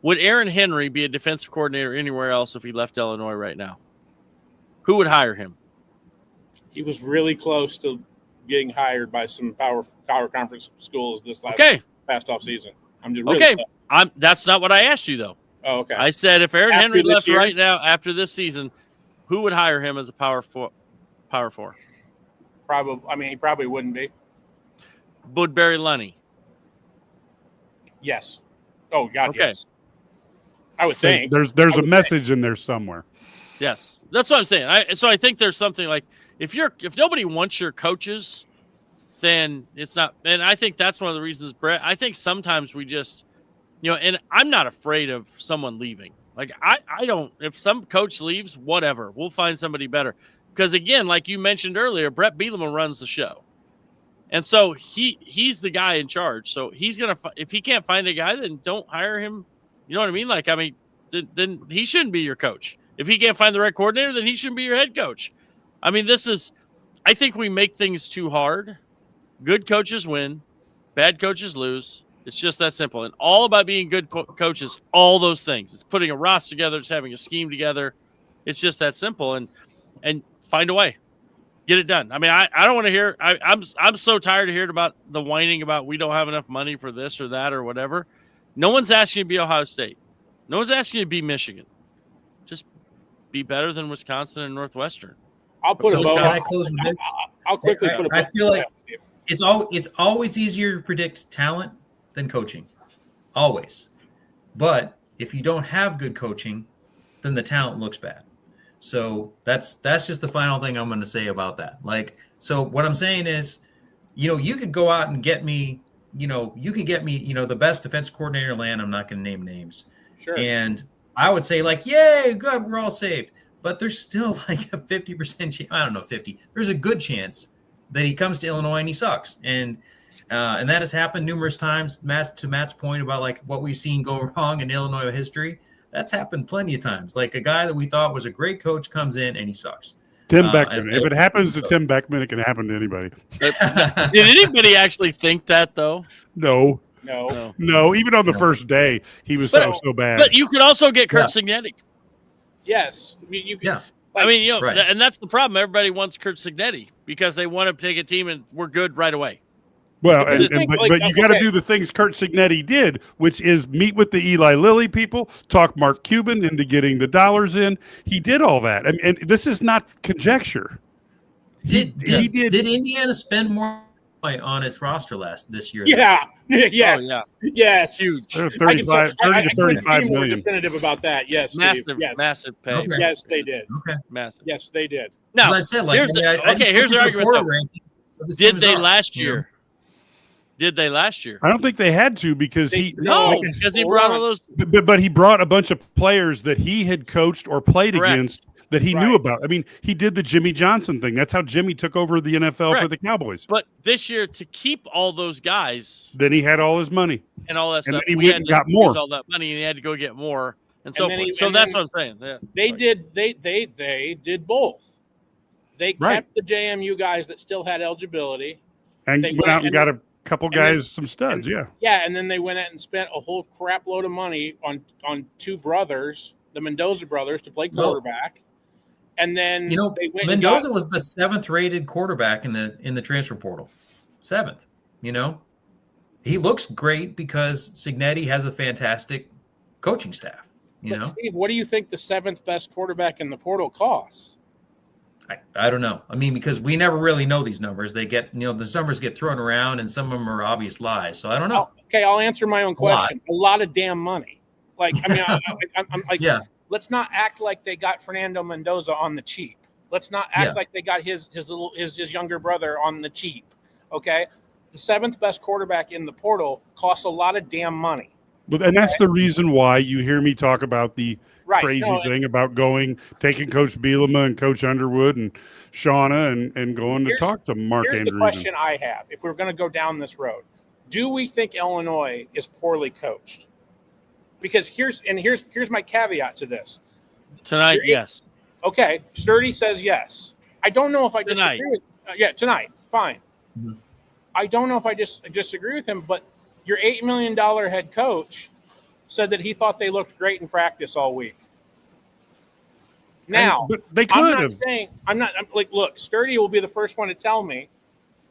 Would Aaron Henry be a defensive coordinator anywhere else if he left Illinois right now? Who would hire him? He was really close to getting hired by some power conference schools this past off season. I'm just really that's not what I asked you though. Oh, okay. I said if Aaron Henry left right now after this season, who would hire him as a power four? Probably. I mean, he probably wouldn't be. Woodbury Lunny. Yes. Oh God. Okay. Yes. I would think there's a message in there somewhere. Yes, that's what I'm saying. So I think there's something like if nobody wants your coaches, then it's not. And I think that's one of the reasons, Brett. I think sometimes we just, and I'm not afraid of someone leaving. Like I don't. If some coach leaves, whatever, we'll find somebody better. Because again, like you mentioned earlier, Brett Bielema runs the show, and so he's the guy in charge. So he's gonna. If he can't find a guy, then don't hire him. You know what I mean? Like, I mean, then he shouldn't be your coach. If he can't find the right coordinator, then he shouldn't be your head coach. I mean, I think we make things too hard. Good coaches win. Bad coaches lose. It's just that simple. And all about being good coaches, all those things. It's putting a roster together. It's having a scheme together. It's just that simple. And find a way. Get it done. I mean, I don't want to hear I'm so tired of hearing about the whining about we don't have enough money for this or that or whatever. No one's asking you to be Ohio State. No one's asking you to be Michigan. Just be better than Wisconsin and Northwestern. I'll put a bow. Can I close with this? I'll quickly put a bow. I feel like it's always easier to predict talent than coaching. Always. But if you don't have good coaching, then the talent looks bad. So that's just the final thing I'm going to say about that. Like, so what I'm saying is, you could go out and get me, you can get me, the best defense coordinator in the land. I'm not going to name names. Sure. And I would say like, yay, good, we're all saved. But there's still like a 50% chance, I don't know, 50. There's a good chance that he comes to Illinois and he sucks. And that has happened numerous times. To Matt's point about like what we've seen go wrong in Illinois history, that's happened plenty of times. Like a guy that we thought was a great coach comes in and he sucks. Tim Beckman. If it happens to Tim Beckman, it can happen to anybody. Did anybody actually think that though? No. Even on the first day, he was so bad. But you could also get Kurt Signetti. Yes. You can, I mean, and that's the problem. Everybody wants Kurt Signetti because they want to take a team and we're good right away. Well, but you got to do the things Kurt Signetti did, which is meet with the Eli Lilly people, talk Mark Cuban into getting the dollars in. He did all that. And this is not conjecture. Did Indiana spend more on its roster this year? Yeah. Yes. Oh, yeah. Yes. Huge. 30 to 35 million. More definitive about that. Yes. Massive pay. Okay. Yes, they did. Okay. Massive. Yes, they did. Now, I said, here's the argument. Did they last year? Did they last year? I don't think they had to because because he brought all those. But he brought a bunch of players that he had coached or played against that he knew about. I mean, he did the Jimmy Johnson thing. That's how Jimmy took over the NFL for the Cowboys. But this year, to keep all those guys, then he had all his money and all that stuff. And he went and got more. All that money, and he had to go get more, and so forth. So that's what I'm saying. Yeah. They did both. They kept the JMU guys that still had eligibility, and went out and got a couple guys, some studs, and then they went out and spent a whole crap load of money on two brothers, the Mendoza brothers, to play quarterback. And then they went Mendoza was the 7th rated quarterback in the transfer portal. 7th. He looks great because Signetti has a fantastic coaching staff. Steve, what do you think the 7th best quarterback in the portal costs? I don't know. I mean, because we never really know these numbers. They get, the numbers get thrown around and some of them are obvious lies. So I don't know. Okay, I'll answer my own question. A lot of damn money. Like, I mean, I'm like, let's not act like they got Fernando Mendoza on the cheap. Let's not act like they got his younger brother on the cheap. Okay, the 7th best quarterback in the portal costs a lot of damn money. And that's the reason why you hear me talk about the Right. crazy No, thing about taking Coach Bielema and Coach Underwood and Shauna and going to talk to Mark Here's the Andrews. question I have. If we're going to go down this road, do we think Illinois is poorly coached? Because here's my caveat to this. Tonight, yes. Okay, Sturdy says yes. I don't know if I Tonight. disagree with tonight. Fine. Mhm. I don't know if I disagree with him, but your $8 million head coach said that he thought they looked great in practice all week. Now, but they could have. I'm like, look, Sturdy will be the first one to tell me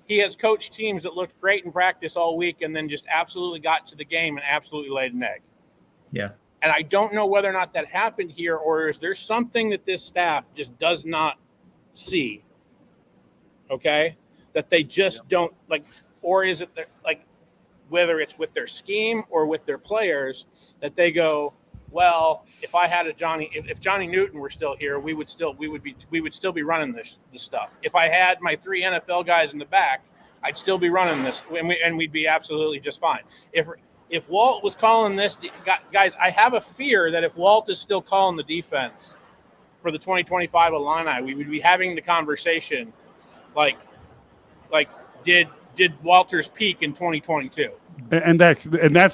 he has coached teams that looked great in practice all week and then just absolutely got to the game and absolutely laid an egg. Yeah. And I don't know whether or not that happened here, or is there something that this staff just does not see? Okay, that they just don't like, or is it like whether it's with their scheme or with their players that they go, well, if I had if Johnny Newton were still here, we would still be running this stuff. If I had my 3 NFL guys in the back, I'd still be running this, and we'd be absolutely just fine. If Walt was calling this, guys, I have a fear that if Walt is still calling the defense for the 2025 Illini, we would be having the conversation like did Walters peak in 2022? And that's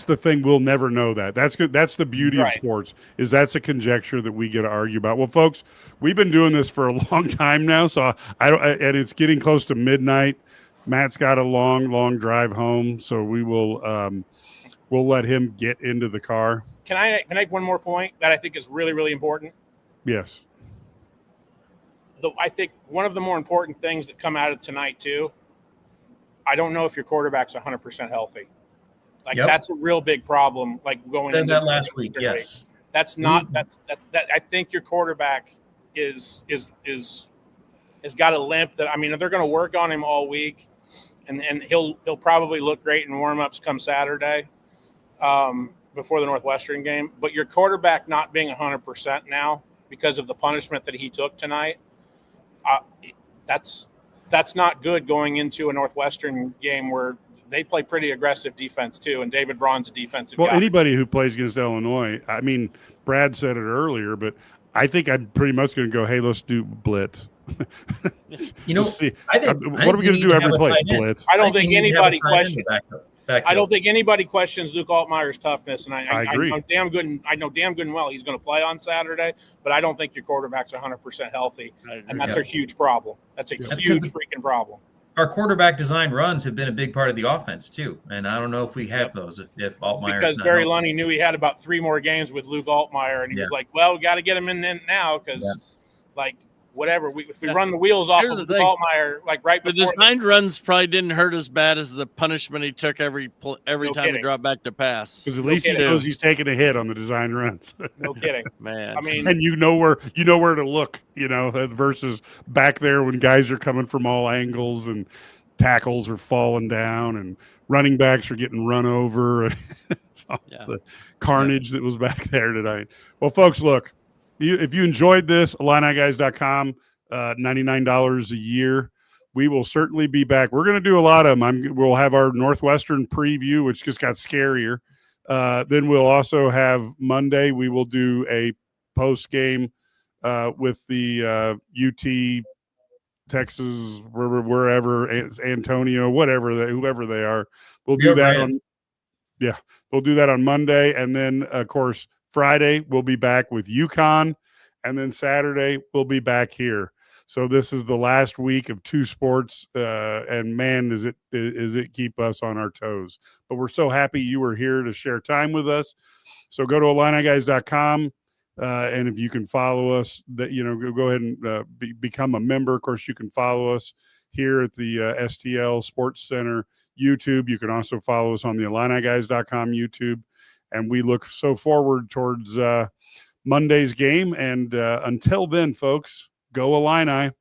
the thing, we'll never know that. That's good. That's the beauty of Right. sports, is that's a conjecture that we get to argue about. Well, folks, we've been doing this for a long time now, so and it's getting close to midnight. Matt's got a long drive home, so we will we'll let him get into the car. Can I make one more point that I think is really, really important? Yes. I think one of the more important things that come out of tonight too, I don't know if your quarterback's 100% healthy. Like that's a real big problem. Like going Said into that last week. Yes. That's not that I think your quarterback is has got a limp that, I mean, they're going to work on him all week, and he'll probably look great in warmups come Saturday before the Northwestern game. But your quarterback not being 100% now because of the punishment that he took tonight, that's not good going into a Northwestern game where they play pretty aggressive defense too, and David Braun's a defensive guy. Anybody who plays against Illinois, I mean, Brad said it earlier, but I think I'm pretty much going to go, hey, let's do blitz. You know, see. I think, what are we going to do every play? Blitz. I don't think anybody questions. I don't think anybody questions Luke Altmaier's toughness, and I agree. I know damn good and well he's going to play on Saturday, but I don't think your quarterback's 100% healthy, and that's a huge problem. That's a huge freaking problem. Our quarterback design runs have been a big part of the offense too, and I don't know if we have those if Altmaier. Because Barry Lunny knew he had about 3 more games with Luke Altmaier, and he was like, "Well, we got to get him in now because, like, whatever if we run the wheels off of Luke Altmaier, like right before." The designed runs probably didn't hurt as bad as the punishment he took every time he dropped back to pass. Because at least he knows he's taking a hit on the designed runs. No kidding, man. I mean, and you know where to look, versus back there when guys are coming from all angles and tackles are falling down and running backs are getting run over. The carnage that was back there tonight. Well, folks, look, if you enjoyed this, IlliniGuys.com, $99 a year. We will certainly be back. We're going to do a lot of them. We'll have our Northwestern preview, which just got scarier. Then we'll also have Monday. We will do a post game with the UT, Texas, wherever, Antonio, whoever they are. We'll do that we'll do that on Monday, and then of course Friday we'll be back with UConn, and then Saturday we'll be back here. So this is the last week of 2 sports, and man, is it keep us on our toes. But we're so happy you were here to share time with us. So go to IlliniGuys.com. And if you can follow us, go ahead and become a member. Of course, you can follow us here at the STL Sports Center YouTube. You can also follow us on the IlliniGuys.com YouTube. And we look so forward towards Monday's game. And until then, folks, go Illini.